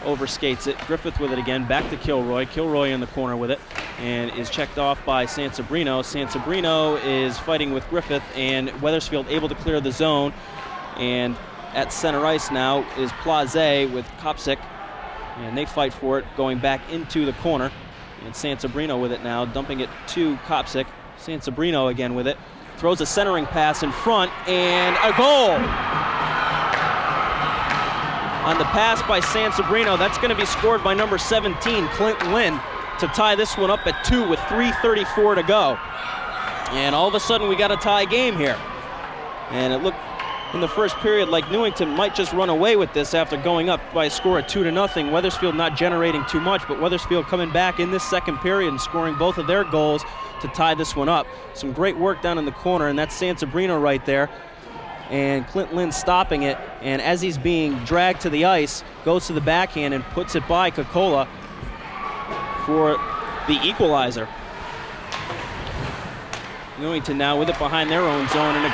overskates it. Griffith with it again, back to Kilroy. Kilroy in the corner with it, and is checked off by Sansabrino. Sansabrino is fighting with Griffith, and Wethersfield able to clear the zone. And at center ice now is Plaze with Kopsik, and they fight for it, going back into the corner. And Sansabrino with it now, dumping it to Kopsik. Sansabrino again with it. Throws a centering pass in front, and a goal! On the pass by Sansabrino, that's going to be scored by number 17, Clint Lynn, to tie this one up at 2 with 3:34 to go. And all of a sudden we got a tie game here. And it looked in the first period like Newington might just run away with this after going up by a score of 2-0. Wethersfield not generating too much, but Wethersfield coming back in this second period and scoring both of their goals to tie this one up. Some great work down in the corner, and that's Sansabrino right there. And Clint Lynn stopping it, and as he's being dragged to the ice, goes to the backhand and puts it by Kokola for the equalizer. Newington now with it behind their own zone, and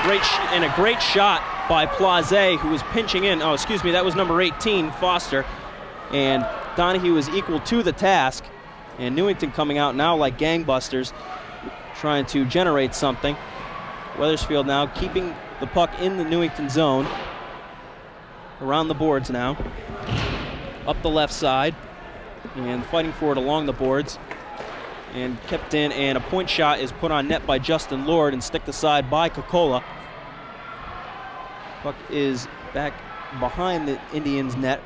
a great shot by Plaze, who was pinching in. Oh, excuse me, that was number 18, Foster. And Donahue is equal to the task, and Newington coming out now like gangbusters, trying to generate something. Wethersfield now keeping the puck in the Newington zone. Around the boards now. Up the left side. And fighting for it along the boards. And kept in, and a point shot is put on net by Justin Lord and sticked aside by Kokola. Puck is back behind the Indians' net.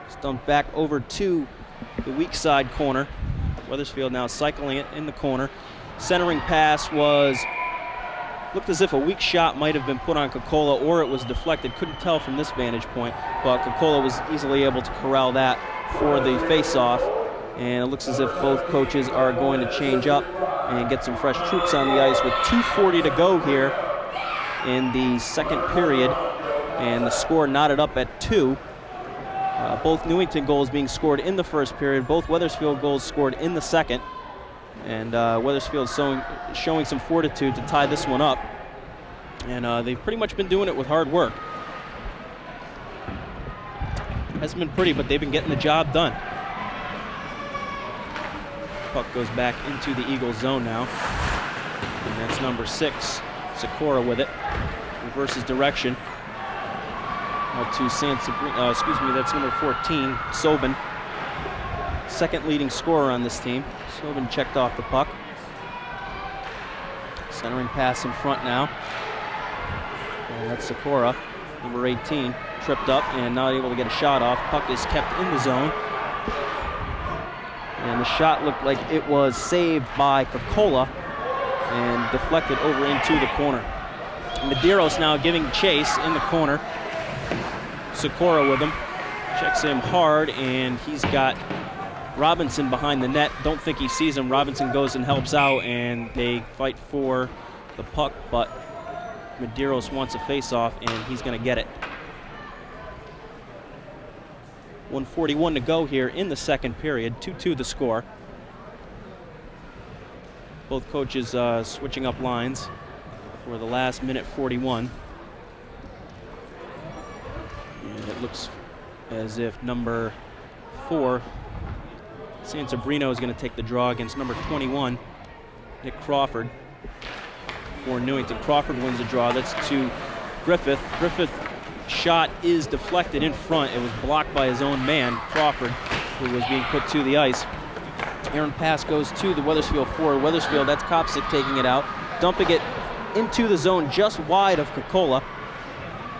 Stumped back over to the weak side corner. Wethersfield now cycling it in the corner. Centering pass looked as if a weak shot might have been put on Kokola, or it was deflected. Couldn't tell from this vantage point, but Kokola was easily able to corral that for the face-off. And it looks as if both coaches are going to change up and get some fresh troops on the ice with 2:40 to go here in the second period. And the score knotted up at 2. Both Newington goals being scored in the first period, both Wethersfield goals scored in the second. And Wethersfield showing some fortitude to tie this one up. And they've pretty much been doing it with hard work. Hasn't been pretty, but they've been getting the job done. Puck goes back into the Eagles zone now. And that's number 6, Sikora with it. Reverses direction. Out to Sansabrino, that's number 14, Sobin. Second leading scorer on this team. Sobin checked off the puck. Centering pass in front now. And that's Sikora, number 18. Tripped up and not able to get a shot off. Puck is kept in the zone. And the shot looked like it was saved by Kokola and deflected over into the corner. Medeiros now giving chase in the corner. Sikora with him. Checks him hard, and he's got Robinson behind the net. Don't think he sees him. Robinson goes and helps out, and they fight for the puck, but Medeiros wants a face-off, and he's going to get it. 1:41 to go here in the second period. 2-2 the score. Both coaches switching up lines for the last minute 41. And it looks as if number 4, Sansabrino, is going to take the draw against number 21, Nick Crawford, for Newington. Crawford wins the draw. That's to Griffith. Griffith shot is deflected in front. It was blocked by his own man, Crawford, who was being put to the ice. Errant pass goes to the Wethersfield forward. Wethersfield, that's Kopsik taking it out, dumping it into the zone just wide of Kokola.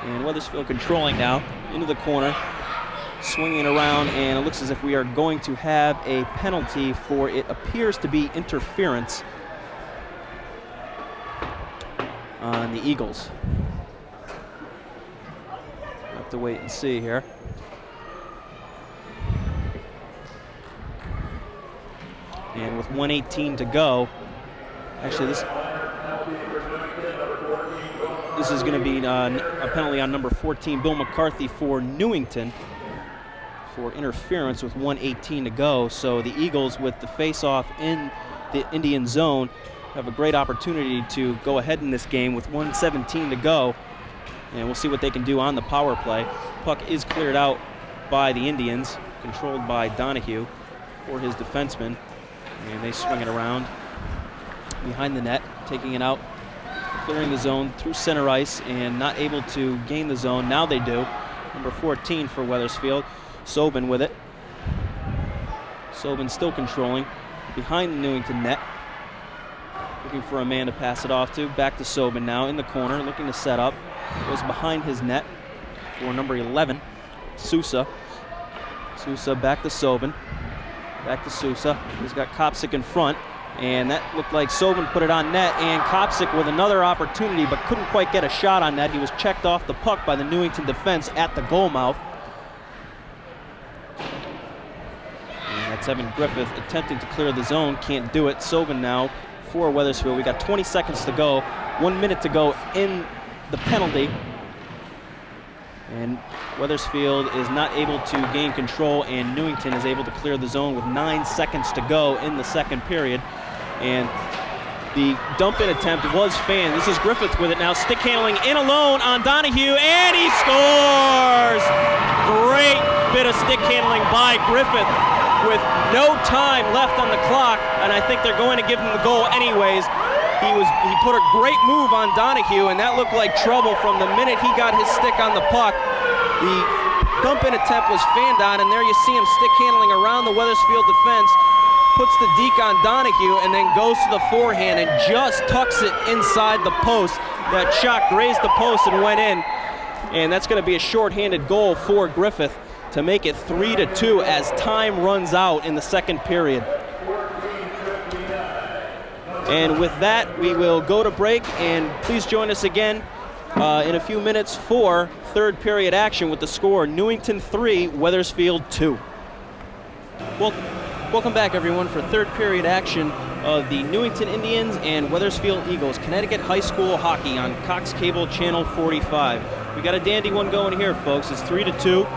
And Wethersfield controlling now into the corner, swinging around, and it looks as if we are going to have a penalty for, it appears to be, interference on the Eagles. to wait and see here. And with 1:18 to go, actually this is going to be a penalty on number 14, Bill McCarthy, for Newington for interference with 1:18 to go. So the Eagles, with the face-off in the Indian zone, have a great opportunity to go ahead in this game with 1:17 to go. And we'll see what they can do on the power play. Puck is cleared out by the Indians, controlled by Donahue for his defenseman. And they swing it around behind the net, taking it out, clearing the zone through center ice, and not able to gain the zone. Now they do. Number 14 for Wethersfield, Sobin with it. Sobin still controlling behind the Newington net, looking for a man to pass it off to. Back to Sobin now in the corner, looking to set up. Goes behind his net for number 11, Sousa. Sousa back to Sobin. Back to Sousa. He's got Kopsic in front, and that looked like Sobin put it on net, and Kopsic with another opportunity but couldn't quite get a shot on net. He was checked off the puck by the Newington defense at the goal mouth. And that's Evan Griffith attempting to clear the zone, can't do it. Sobin now for Wethersfield. We got 20 seconds to go, 1 minute to go in the penalty. And Wethersfield is not able to gain control, and Newington is able to clear the zone with 9 seconds to go in the second period. And the dump-in attempt was fanned. This is Griffith with it now, stick handling in alone on Donahue, and he scores! Great bit of stick handling by Griffith with no time left on the clock, and I think they're going to give him the goal anyways. He put a great move on Donahue, and that looked like trouble from the minute he got his stick on the puck. The dump-in attempt was fanned on, and there you see him stick handling around the Wethersfield defense, puts the deke on Donahue, and then goes to the forehand and just tucks it inside the post. That shot grazed the post and went in, and that's going to be a shorthanded goal for Griffith to make it 3-2 as time runs out in the second period. And with that, we will go to break, and please join us again in a few minutes for third period action with the score Newington 3, Wethersfield 2. Well, welcome back, everyone, for third period action of the Newington Indians and Wethersfield Eagles, Connecticut High School Hockey on Cox Cable Channel 45. We got a dandy one going here, folks. It's 3-2.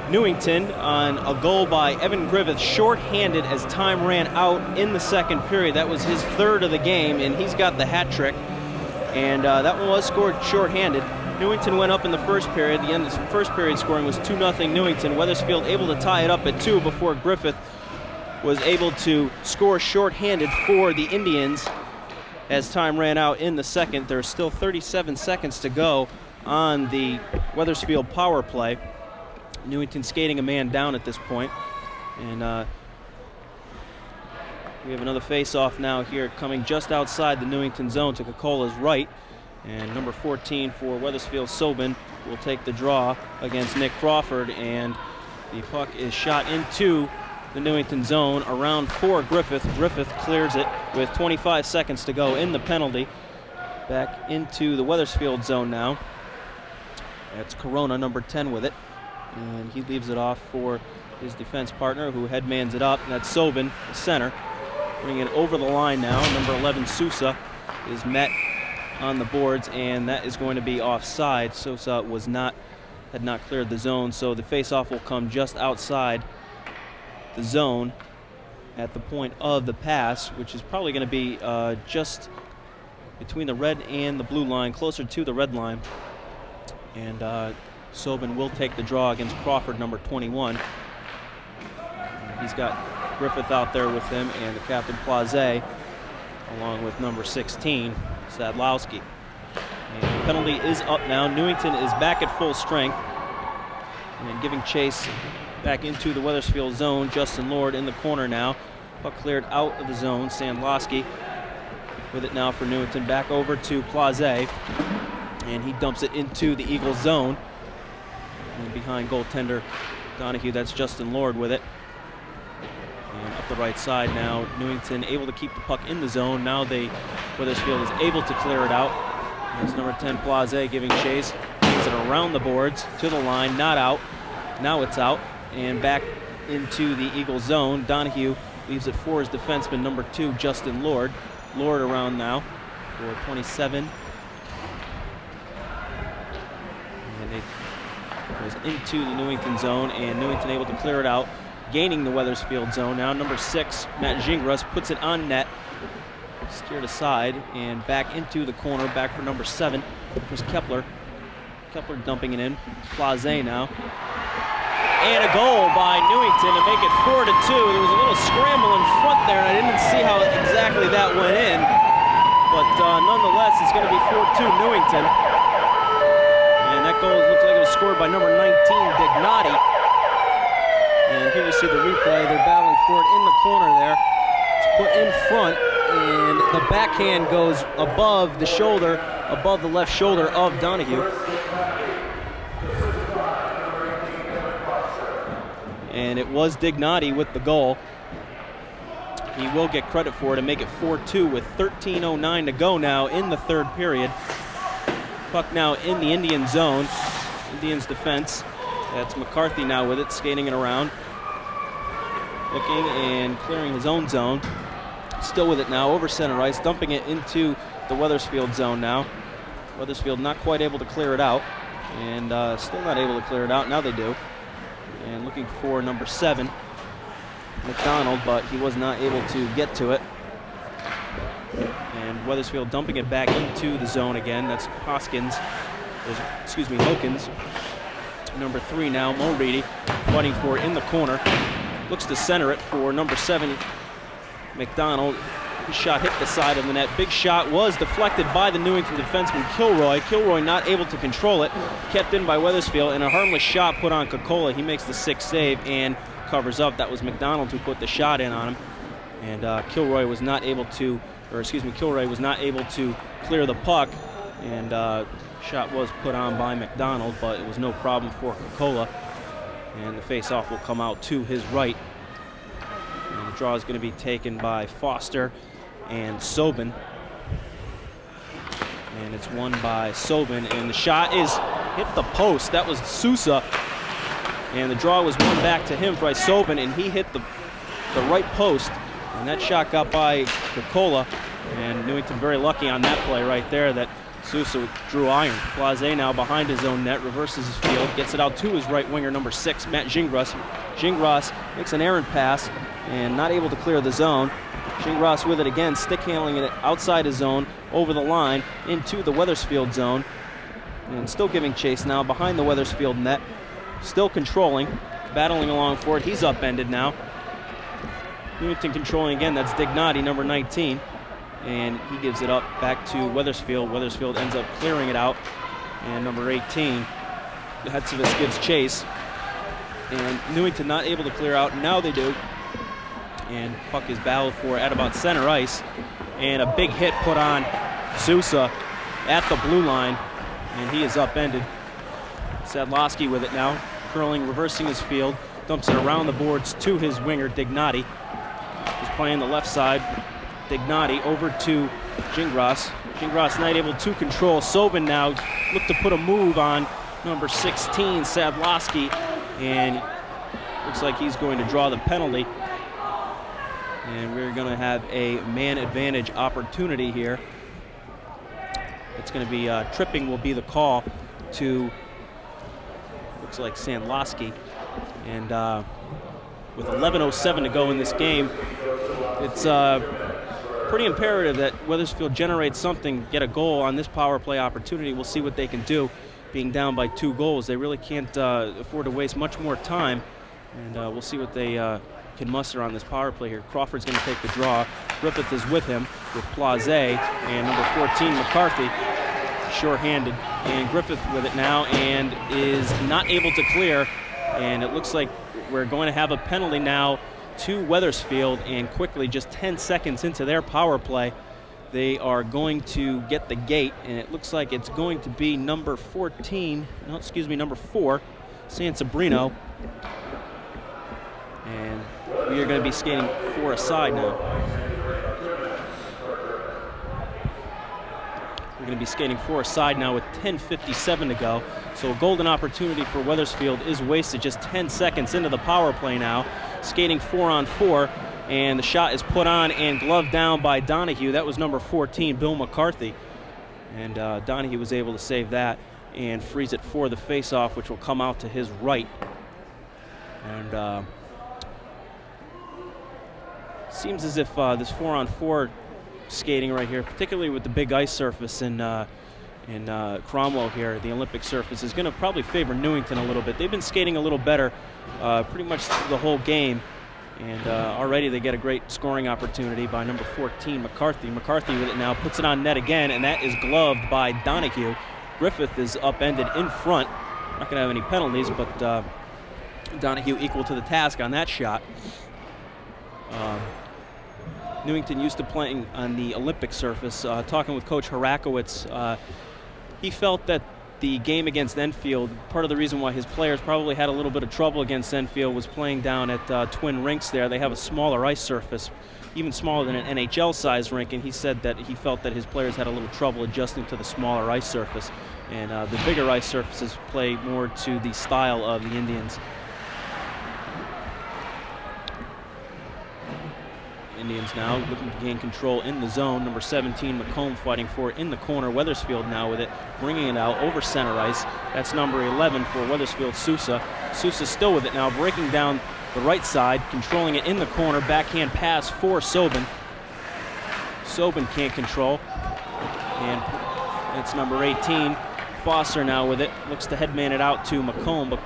Newington on a goal by Evan Griffith, short-handed as time ran out in the second period. That was his third of the game, and he's got the hat trick. And that one was scored short-handed. Newington went up in the first period. The end of the first period scoring was 2-0 Newington. Wethersfield able to tie it up at 2 before Griffith was able to score short-handed for the Indians as time ran out in the second. There's still 37 seconds to go on the Wethersfield power play. Newington skating a man down at this point. And we have another face-off now here coming just outside the Newington zone to Cocola's right. And number 14 for Wethersfield, Sobin, will take the draw against Nick Crawford. And the puck is shot into the Newington zone around for Griffith. Griffith clears it with 25 seconds to go in the penalty. Back into the Wethersfield zone now. That's Corona, number 10, with it. And he leaves it off for his defense partner, who headmans it up. And that's Sobin, the center. Bringing it over the line now. Number 11, Sousa, is met on the boards, and that is going to be offside. Sousa had not cleared the zone, so the face-off will come just outside the zone at the point of the pass, which is probably going to be just between the red and the blue line, closer to the red line. And Sobin will take the draw against Crawford, number 21. He's got Griffith out there with him, and the captain Plaze, along with number 16, Sadlowski. And the penalty is up now. Newington is back at full strength and giving chase back into the Wethersfield zone. Justin Lord in the corner now. Puck cleared out of the zone. Sandlowski with it now for Newington. Back over to Plaze, and he dumps it into the Eagles zone. And behind goaltender Donahue, that's Justin Lord with it. And up the right side now, Newington able to keep the puck in the zone. Now Wethersfield is able to clear it out. There's number 10 Plaze giving chase. Sends it around the boards to the line, not out. Now it's out and back into the Eagle zone. Donahue leaves it for his defenseman, number 2, Justin Lord. Lord around now for 27. And it goes into the Newington zone, and Newington able to clear it out, gaining the Wethersfield zone. Now number 6, Matt Gingras, puts it on net. Steered aside and back into the corner, back for number 7. Here's Kepler. Kepler dumping it in. Plaze now. And a goal by Newington to make it 4-2. There was a little scramble in front there, and I didn't see how exactly that went in. But nonetheless, it's going to be 4-2 Newington. And that goal looks like it was scored by number 19, Dignotti. And here you see the replay. They're battling for it in the corner there. It's put in front, and the backhand goes above the shoulder, above the left shoulder of Donahue. And it was Dignotti with the goal. He will get credit for it and make it 4-2 with 13:09 to go now in the third period. Puck now in the Indian zone. Indians defense. That's McCarthy now with it, skating it around. Looking and clearing his own zone. Still with it now, over center ice, dumping it into the Wethersfield zone now. Wethersfield not quite able to clear it out, and still not able to clear it out. Now they do. And looking for number 7, McDonald, but he was not able to get to it. And Wethersfield dumping it back into the zone again. That's Hokins. Number 3 now, Mulready, fighting for it in the corner. Looks to center it for number 7, McDonald. His shot hit the side of the net. Big shot was deflected by the Newington defenseman Kilroy. Kilroy not able to control it. Kept in by Wethersfield, and a harmless shot put on Kokola. He makes the 6th save and covers up. That was McDonald who put the shot in on him. And Kilroy was not able to, Kilroy was not able to clear the puck. And shot was put on by McDonald, but it was no problem for Kokola. And the face-off will come out to his right. And the draw is going to be taken by Foster and Sobin. And it's won by Sobin. And the shot is hit the post. That was Sousa. And the draw was won back to him by Sobin, and he hit the right post. And that shot got by Kokola. And Newington very lucky on that play right there that Sousa drew iron. Plaze now behind his own net, reverses his field, gets it out to his right winger, number 6, Matt Gingras. Gingras makes an errant pass and not able to clear the zone. Gingras with it again, stick handling it outside his zone, over the line, into the Wethersfield zone. And still giving chase now behind the Wethersfield net. Still controlling, battling along for it. He's upended now. Newington controlling again, that's Dignotti, number 19. And he gives it up back to Wethersfield. Wethersfield ends up clearing it out. And number 18, Hetzevis gives chase. And Newington not able to clear out. Now they do. And puck is battled for at about center ice. And a big hit put on Sousa at the blue line. And he is upended. Sadlowski with it now. Curling, reversing his field. Dumps it around the boards to his winger, Dignotti. He's playing the left side. Dignotti over to Gingras. Gingras not able to control. Sobin now look to put a move on number 16, Sadlowski, and looks like he's going to draw the penalty. And we're going to have a man advantage opportunity here. It's going to be tripping will be the call to, looks like Sadlowski. And with 11:07 to go in this game, it's pretty imperative that Wethersfield generates something, get a goal on this power play opportunity. We'll see what they can do, being down by 2 goals. They really can't afford to waste much more time, and we'll see what they can muster on this power play here. Crawford's going to take the draw. Griffith is with him with Plaze, and number 14, McCarthy, short-handed. And Griffith with it now, and is not able to clear, and it looks like we're going to have a penalty now to Wethersfield, and quickly, just 10 seconds into their power play, they are going to get the gate, and it looks like it's going to be number 4, San Sabrino. And we are going to be skating for a side now. going to be skating four-side now with 10:57 to go. So a golden opportunity for Wethersfield is wasted just 10 seconds into the power play now. Skating 4-on-4, and the shot is put on and gloved down by Donahue. That was number 14, Bill McCarthy. And Donahue was able to save that and freeze it for the face-off, which will come out to his right. And seems as if this 4-on-4 skating right here, particularly with the big ice surface in Cromwell here, the Olympic surface, is going to probably favor Newington a little bit. They've been skating a little better pretty much the whole game, and already they get a great scoring opportunity by number 14, McCarthy. McCarthy with it now, puts it on net again, and that is gloved by Donahue. Griffith is upended in front. Not going to have any penalties, but Donahue equal to the task on that shot. Newington used to playing on the Olympic surface. Talking with Coach Harakowitz, he felt that the game against Enfield, part of the reason why his players probably had a little bit of trouble against Enfield was playing down at Twin Rinks there. They have a smaller ice surface, even smaller than an NHL-sized rink, and he said that he felt that his players had a little trouble adjusting to the smaller ice surface. And the bigger ice surfaces play more to the style of the Indians. Indians now looking to gain control in the zone. Number 17, McComb, fighting for it in the corner. Wethersfield now with it, bringing it out over center ice. That's number 11 for Wethersfield, Sousa. Sousa still with it now, breaking down the right side, controlling it in the corner. Backhand pass for Sobin. Sobin can't control. And it's number 18, Foster now with it. Looks to headman it out to McComb, but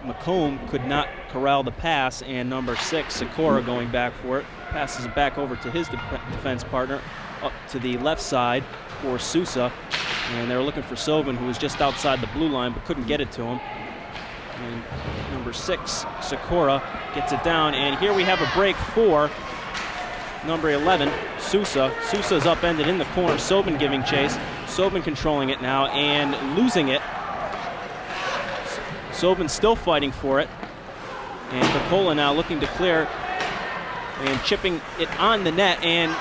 McComb could not corral the pass. And number 6, Sikora, going back for it. Passes it back over to his defense partner, up to the left side for Sousa. And they were looking for Sobin, who was just outside the blue line, but couldn't get it to him. And number 6, Sikora, gets it down. And here we have a break for number 11, Sousa. Sousa's upended in the corner. Sobin giving chase. Sobin controlling it now and losing it. Sobin still fighting for it. And Coca-Cola now looking to clear and chipping it on the net. And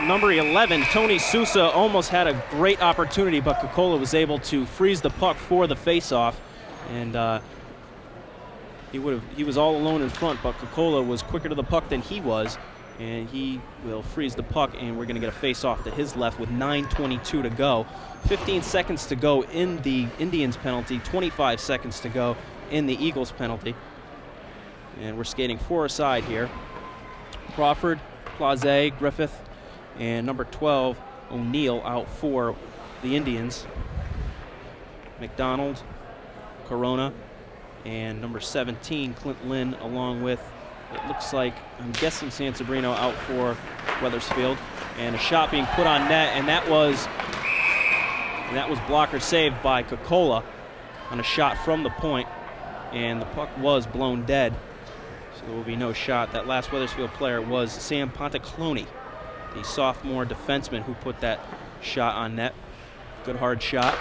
number 11, Tony Sousa, almost had a great opportunity, but Coca-Cola was able to freeze the puck for the face-off. And he was all alone in front, but Coca-Cola was quicker to the puck than he was. And he will freeze the puck, and we're going to get a face-off to his left with 9:22 to go. 15 seconds to go in the Indians penalty, 25 seconds to go in the Eagles penalty. And we're skating four-a-side here. Crawford, Plaze, Griffith, and number 12, O'Neill, out for the Indians. McDonald, Corona, and number 17, Clint Lynn, along with, it looks like, I'm guessing Sansabrino, out for Wethersfield. And a shot being put on net, and that was blocker saved by Coca-Cola on a shot from the point, and the puck was blown dead. So there will be no shot. That last Wethersfield player was Sam Pontecloni, the sophomore defenseman who put that shot on net. Good hard shot.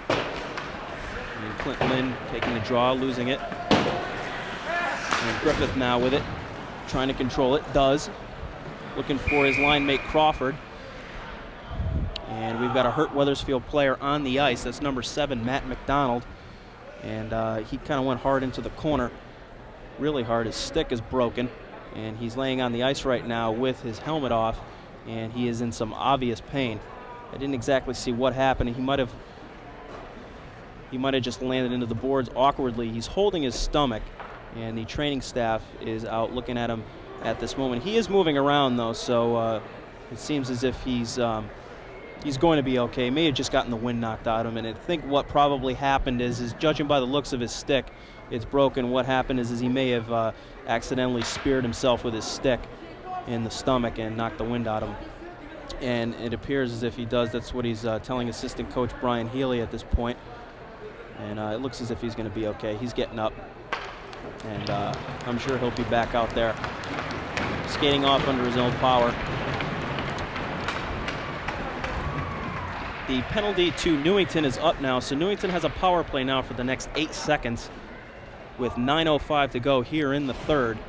And Clint Lynn taking the draw, losing it. And Griffith now with it, trying to control it, does. Looking for his line mate Crawford. And we've got a hurt Wethersfield player on the ice. That's number 7, Matt McDonald. And he kind of went hard into the corner, really hard. His stick is broken, and he's laying on the ice right now with his helmet off, and he is in some obvious pain. I didn't exactly see what happened. He might have just landed into the boards awkwardly. He's holding his stomach, and the training staff is out looking at him at this moment. He is moving around though, so it seems as if he's going to be okay. He may have just gotten the wind knocked out of him, and I think what probably happened is judging by the looks of his stick, it's broken. What happened is he may have accidentally speared himself with his stick in the stomach and knocked the wind out of him. And it appears as if he does. That's what he's telling assistant coach Brian Healy at this point. And it looks as if he's going to be okay. He's getting up, and I'm sure he'll be back out there skating off under his own power. The penalty to Newington is up now, so Newington has a power play now for the next 8 seconds with 9:05 to go here in the third.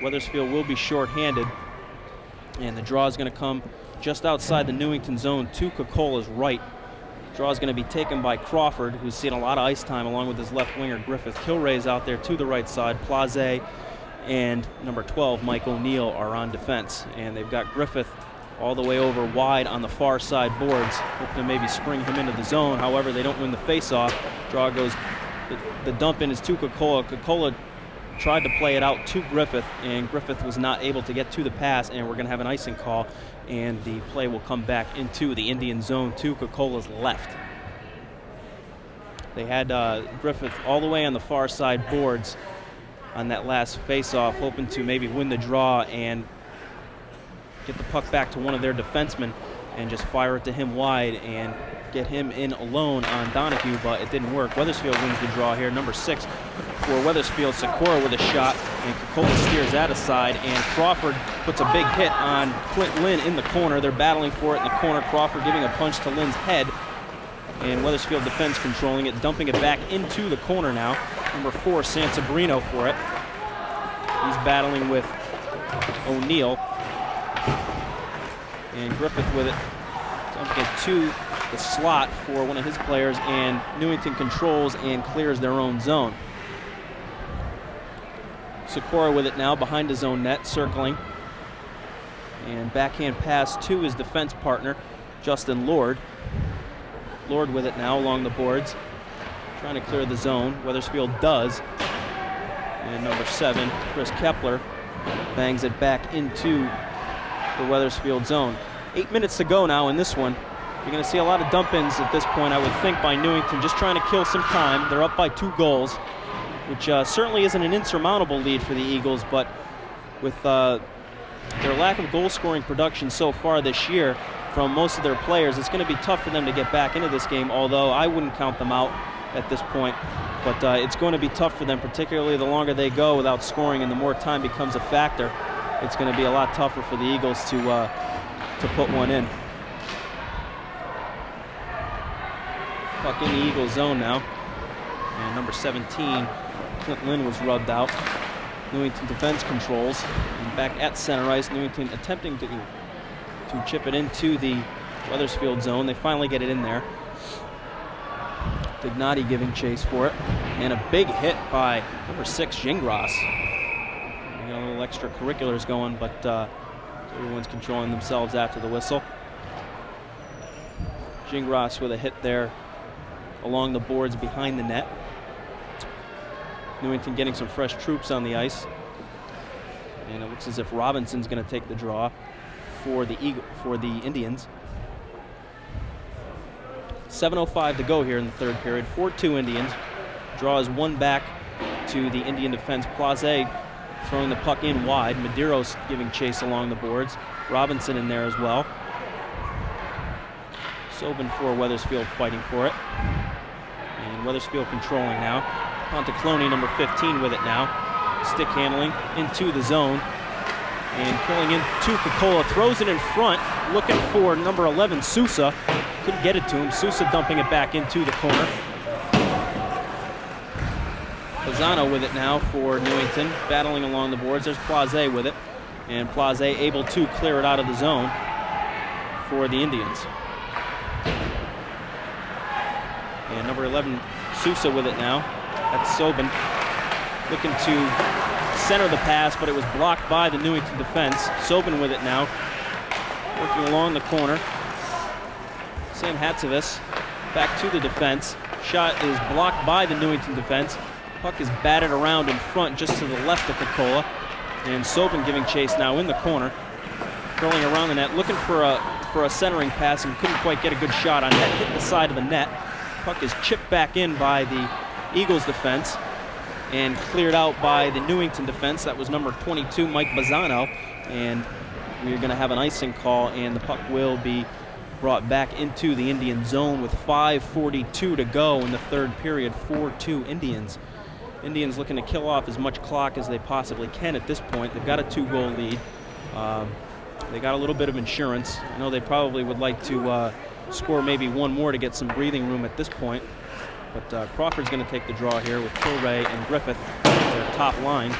Wethersfield will be shorthanded, and the draw is going to come just outside the Newington zone to Cocola's right. Draw is going to be taken by Crawford, who's seen a lot of ice time, along with his left winger Griffith. Kilrea's out there to the right side. Plaze and number 12, Mike O'Neill, are on defense. And they've got Griffith all the way over wide on the far side boards, hoping to maybe spring him into the zone. However, they don't win the face-off. Draw goes, the dump in is to Cocola. Cocola tried to play it out to Griffith, and Griffith was not able to get to the pass, and we're going to have an icing call, and the play will come back into the Indian zone to Cocola's left. They had Griffith all the way on the far side boards on that last face-off, hoping to maybe win the draw and get the puck back to one of their defensemen and just fire it to him wide and get him in alone on Donahue, but it didn't work. Wethersfield wins the draw here. Number 6 for Wethersfield, Sikora with a shot, and Cocola steers that aside, and Crawford puts a big hit on Clint Lynn in the corner. They're battling for it in the corner. Crawford giving a punch to Lynn's head, and Wethersfield defense controlling it, dumping it back into the corner now. Number 4, Sansabrino for it. He's battling with O'Neill, and Griffith with it, dumping it to the slot for one of his players, and Newington controls and clears their own zone. Sikora with it now behind his own net, circling, and backhand pass to his defense partner, Justin Lord. Lord with it now along the boards, trying to clear the zone. Wethersfield does, and number 7, Chris Kepler, bangs it back into the Wethersfield zone. 8 minutes to go now in this one. You're going to see a lot of dump-ins at this point, I would think, by Newington, just trying to kill some time. They're up by 2 goals, which certainly isn't an insurmountable lead for the Eagles, but with their lack of goal-scoring production so far this year from most of their players, it's going to be tough for them to get back into this game, although I wouldn't count them out at this point. But it's going to be tough for them, particularly the longer they go without scoring and the more time becomes a factor. It's going to be a lot tougher for the Eagles to put one in. Puck in the Eagles zone now. And number 17, Clint Lynn, was rubbed out. Newington defense controls. And back at center ice, Newington attempting to chip it into the Wethersfield zone. They finally get it in there. Dignati giving chase for it. And a big hit by number 6, Gingras. We got a little extracurriculars going, but everyone's controlling themselves after the whistle. Gingras with a hit there along the boards behind the net. Newington getting some fresh troops on the ice, and it looks as if Robinson's going to take the draw for the Indians. 7:05 to go here in the third period. 4-2 Indians. Draw is 1 back to the Indian defense. Plaze throwing the puck in wide. Medeiros giving chase along the boards. Robinson in there as well. Sobin for Wethersfield fighting for it. And Wethersfield controlling now. Ponteclone, number 15, with it now. Stick handling into the zone. And curling in to Cocola. Throws it in front, looking for number 11, Sousa. Couldn't get it to him. Sousa dumping it back into the corner. Lozano with it now for Newington, battling along the boards. There's Plaze with it. And Plaze able to clear it out of the zone for the Indians. And number 11, Sousa with it now. That's Sobin looking to center the pass, but it was blocked by the Newington defense. Sobin with it now, working along the corner. Sam Hatzevis back to the defense. Shot is blocked by the Newington defense. Puck is batted around in front just to the left of Cocola. And Sobin giving chase now in the corner. Curling around the net, looking for a centering pass, and couldn't quite get a good shot on net. Hit the side of the net. Puck is chipped back in by the Eagles defense and cleared out by the Newington defense. That was number 22, Mike Bazzano. And we're going to have an icing call, and the puck will be brought back into the Indian zone with 5:42 to go in the third period. 4-2 Indians. Indians looking to kill off as much clock as they possibly can at this point. They've got a 2-goal lead. They got a little bit of insurance. I know they probably would like to score maybe one more to get some breathing room at this point. But Crawford's going to take the draw here with Kilrea and Griffith, their top line.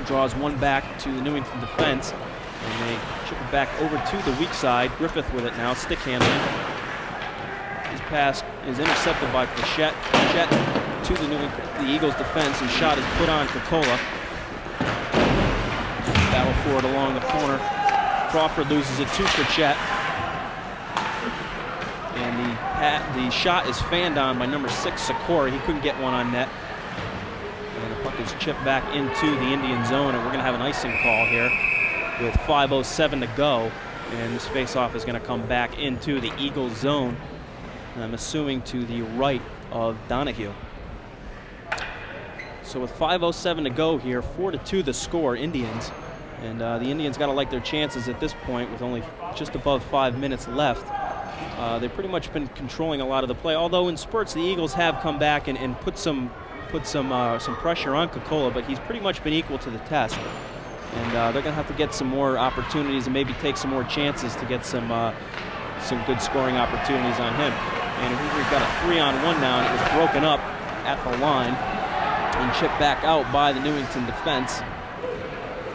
Draws 1 back to the Newington defense. And they chip it back over to the weak side. Griffith with it now, stick handling. His pass is intercepted by Flechette. Flechette to the Eagles defense, and shot is put on Cocola. Battle for it along the corner. Crawford loses it to Flechette. And the shot is fanned on by number 6, Sikora. He couldn't get one on net. And the puck is chipped back into the Indian zone, and we're going to have an icing call here with 5:07 to go. And this faceoff is going to come back into the Eagles zone. And I'm assuming to the right of Donahue. So with 5:07 to go here, 4-2 the score, Indians. And the Indians got to like their chances at this point with only just above 5 minutes left. They've pretty much been controlling a lot of the play, although in spurts the Eagles have come back and put some pressure on Cocola, but he's pretty much been equal to the test. And they're going to have to get some more opportunities and maybe take some more chances to get some good scoring opportunities on him. And we've got a 3-on-1 now, and it was broken up at the line and chipped back out by the Newington defense.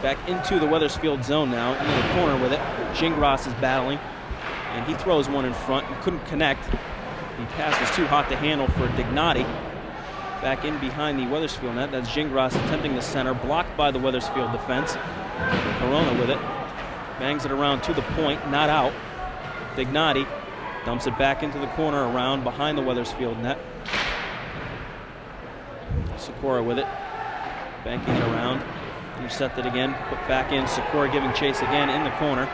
Back into the Wethersfield zone now, into the corner with it. Gingras is battling, and he throws one in front and couldn't connect. The pass was too hot to handle for Dignati. Back in behind the Wethersfield net. That's Gingras attempting the center, blocked by the Wethersfield defense. Corona with it. Bangs it around to the point, not out. Dignati dumps it back into the corner around behind the Wethersfield net. Sikora with it. Banking it around. Intercepted again, put back in. Sikora giving chase again in the corner.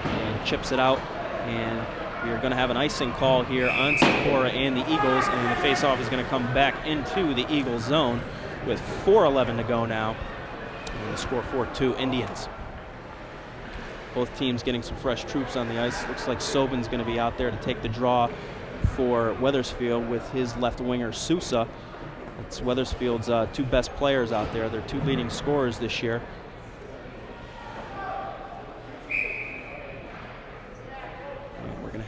And chips it out. And we are going to have an icing call here on Sikora and the Eagles, and the faceoff is going to come back into the Eagles zone with 4:11 to go now. And the score 4-2 Indians. Both teams getting some fresh troops on the ice. Looks like Sobin's going to be out there to take the draw for Wethersfield with his left winger Sousa. That's Wethersfield's 2 best players out there. Their 2 leading scorers this year.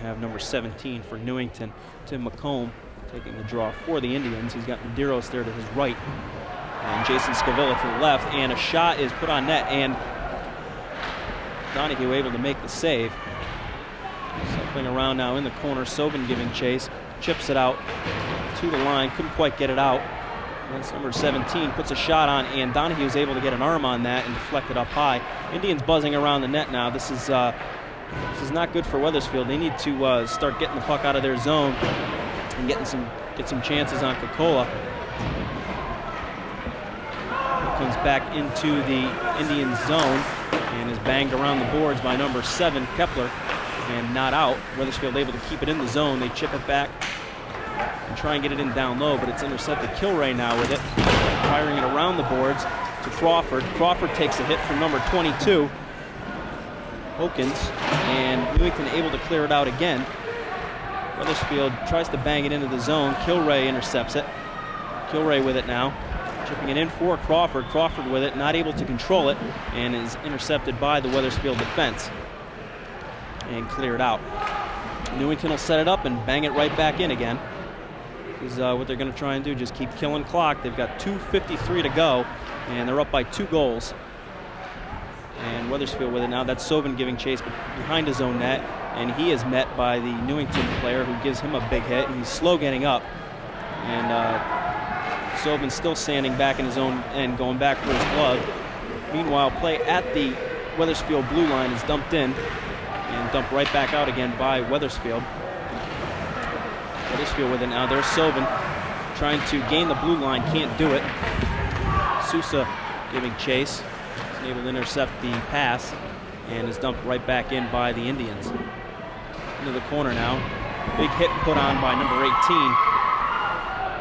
Have number 17 for Newington, Tim McComb, taking the draw for the Indians. He's got Medeiros there to his right, and Jason Scavilla to the left, and a shot is put on net, and Donahue able to make the save. Cycling around now in the corner, Sobin giving chase, chips it out to the line, couldn't quite get it out. That's number 17, puts a shot on, and Donahue is able to get an arm on that and deflect it up high. Indians buzzing around the net now. This is not good for Wethersfield. They need to start getting the puck out of their zone and get some chances on Cocola. Comes back into the Indian zone and is banged around the boards by number 7, Kepler, and not out. Wethersfield able to keep it in the zone. They chip it back and try and get it in down low, but it's intercepted. Kilray now with it, firing it around the boards to Crawford. Crawford takes a hit from number 22, Hawkins, and Newington able to clear it out again. Wethersfield tries to bang it into the zone. Kilray intercepts it. Kilray with it now, chipping it in for Crawford. Crawford with it, not able to control it, and is intercepted by the Wethersfield defense and cleared out. Newington will set it up and bang it right back in again. This is what they're going to try and do, just keep killing clock. They've got 2:53 to go, and they're up by 2 goals. And Wethersfield with it now. That's Sobin giving chase behind his own net, and he is met by the Newington player who gives him a big hit. He's slow getting up, and Sobin still standing back in his own end, going back for his glove. Meanwhile, play at the Wethersfield blue line is dumped in and dumped right back out again by Wethersfield. Wethersfield with it now. There's Sobin trying to gain the blue line, can't do it. Sousa giving chase. Able to intercept the pass and is dumped right back in by the Indians. Into the corner now. Big hit put on by number 18.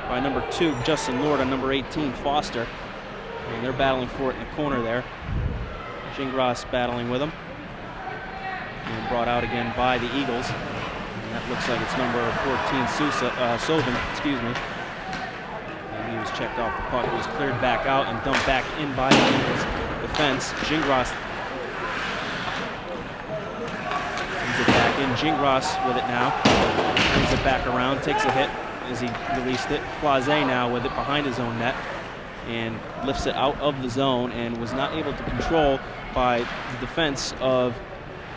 By number 2, Justin Lord, on number 18, Foster. And they're battling for it in the corner there. Gingras battling with them. And brought out again by the Eagles. And that looks like it's number 14, Sobin, excuse me. And he was checked off the puck. It was cleared back out and dumped back in by the Eagles defense. Gingras brings it back in. Gingras with it now. Brings it back around, takes a hit as he released it. Plaze now with it behind his own net. and lifts it out of the zone and was not able to control by the defense of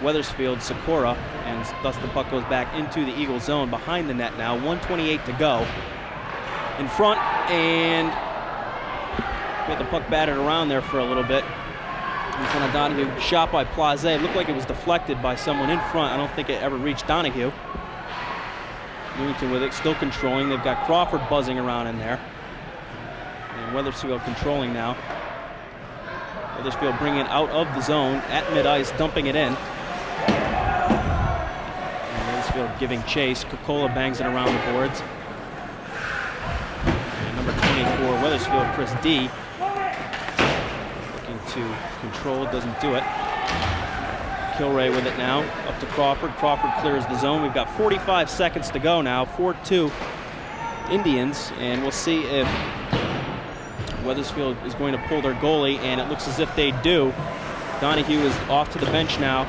Wethersfield Sikora, and thus the puck goes back into the Eagle zone behind the net now. 1:28 to go. In front, and get the puck batted around there for a little bit. In front of Donahue, shot by Plaze. It looked like it was deflected by someone in front. I don't think it ever reached Donahue. Newington with it, still controlling. They've got Crawford buzzing around in there. And Wethersfield controlling now. Wethersfield bringing it out of the zone at mid-ice, dumping it in. And Wethersfield giving chase. Coca-Cola bangs it around the boards. And number 24, Wethersfield, Chris D. Looking to control, doesn't do it. Kilray with it now, up to Crawford. Crawford clears the zone. We've got 45 seconds to go now, 4-2 Indians, and we'll see if Wethersfield is going to pull their goalie, and it looks as if they do. Donahue is off to the bench now.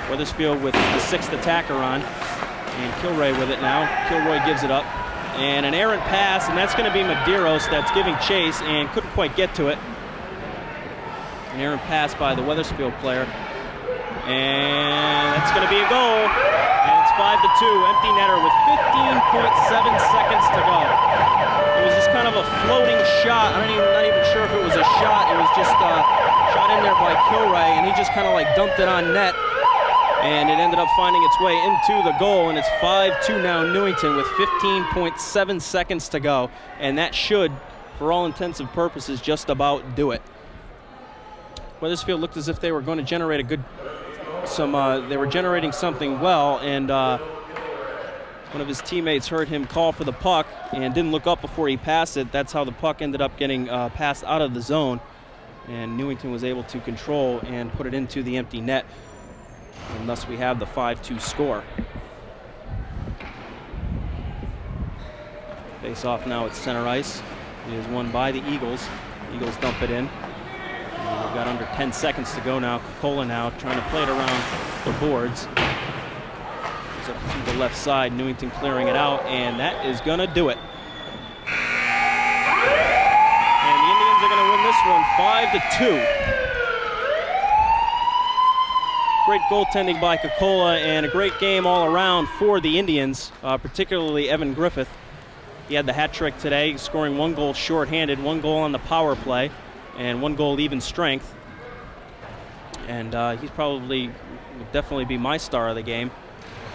Wethersfield with the sixth attacker on, and Kilray with it now. Kilroy gives it up, and an errant pass, and that's going to be Medeiros that's giving chase and couldn't quite get to it. An errant pass by the Wethersfield player. And that's going to be a goal. And it's 5-2. Empty netter with 15.7 seconds to go. It was just kind of a floating shot. I'm not even sure if it was a shot. It was just shot in there by Kilray, and he just kind of like dumped it on net. And it ended up finding its way into the goal, and it's 5-2 now Newington with 15.7 seconds to go. And that should, for all intents and purposes, just about do it. Wethersfield looked as if they were going to generate a good they were generating something well, and one of his teammates heard him call for the puck and didn't look up before he passed it. That's how the puck ended up getting passed out of the zone, and Newington was able to control and put it into the empty net, and thus we have the 5-2 score. Face off now at center ice. It is won by the Eagles. Eagles dump it in. We've got under 10 seconds to go now. Coca-Cola now trying to play it around the boards. It's up to the left side. Newington clearing it out, and that is going to do it. And the Indians are going to win this one 5-2. Great goaltending by Coca-Cola, and a great game all around for the Indians, particularly Evan Griffith. He had the hat trick today, scoring 1 goal shorthanded, 1 goal on the power play, and 1 goal even strength. And he's probably, will definitely be my star of the game,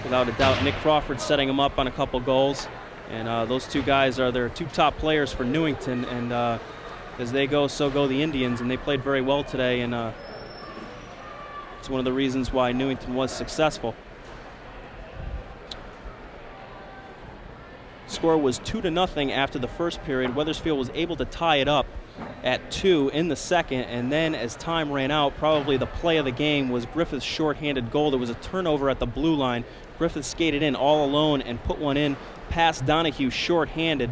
without a doubt. Nick Crawford setting him up on a couple goals. And those two guys are their 2 top players for Newington. And as they go, so go the Indians. And they played very well today. And it's one of the reasons why Newington was successful. Score was 2-0 after the first period. Wethersfield was able to tie it up at 2 in the second, and then as time ran out, probably the play of the game was Griffith's shorthanded goal. There was a turnover at the blue line. Griffith skated in all alone and put one in past Donahue shorthanded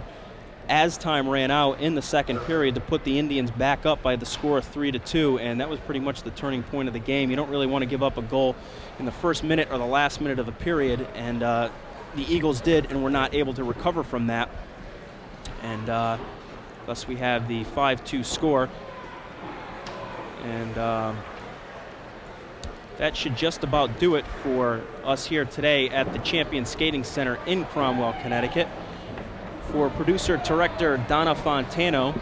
as time ran out in the second period to put the Indians back up by the score of 3-2, and that was pretty much the turning point of the game. You don't really want to give up a goal in the first minute or the last minute of the period, and the Eagles did, and were not able to recover from that. And thus we have the 5-2 score. And that should just about do it for us here today at the Champion Skating Center in Cromwell, Connecticut. For producer-director Donna Fontano,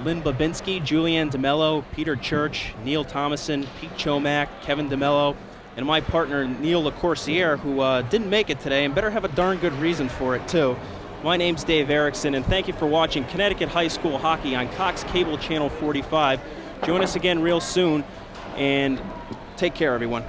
Lynn Babinski, Julianne DeMello, Peter Church, Neil Thomason, Pete Chomak, Kevin DeMello, and my partner Neil LaCourciere, who didn't make it today and better have a darn good reason for it too. My name's Dave Erickson, and thank you for watching Connecticut High School Hockey on Cox Cable Channel 45. Join us again real soon, and take care, everyone.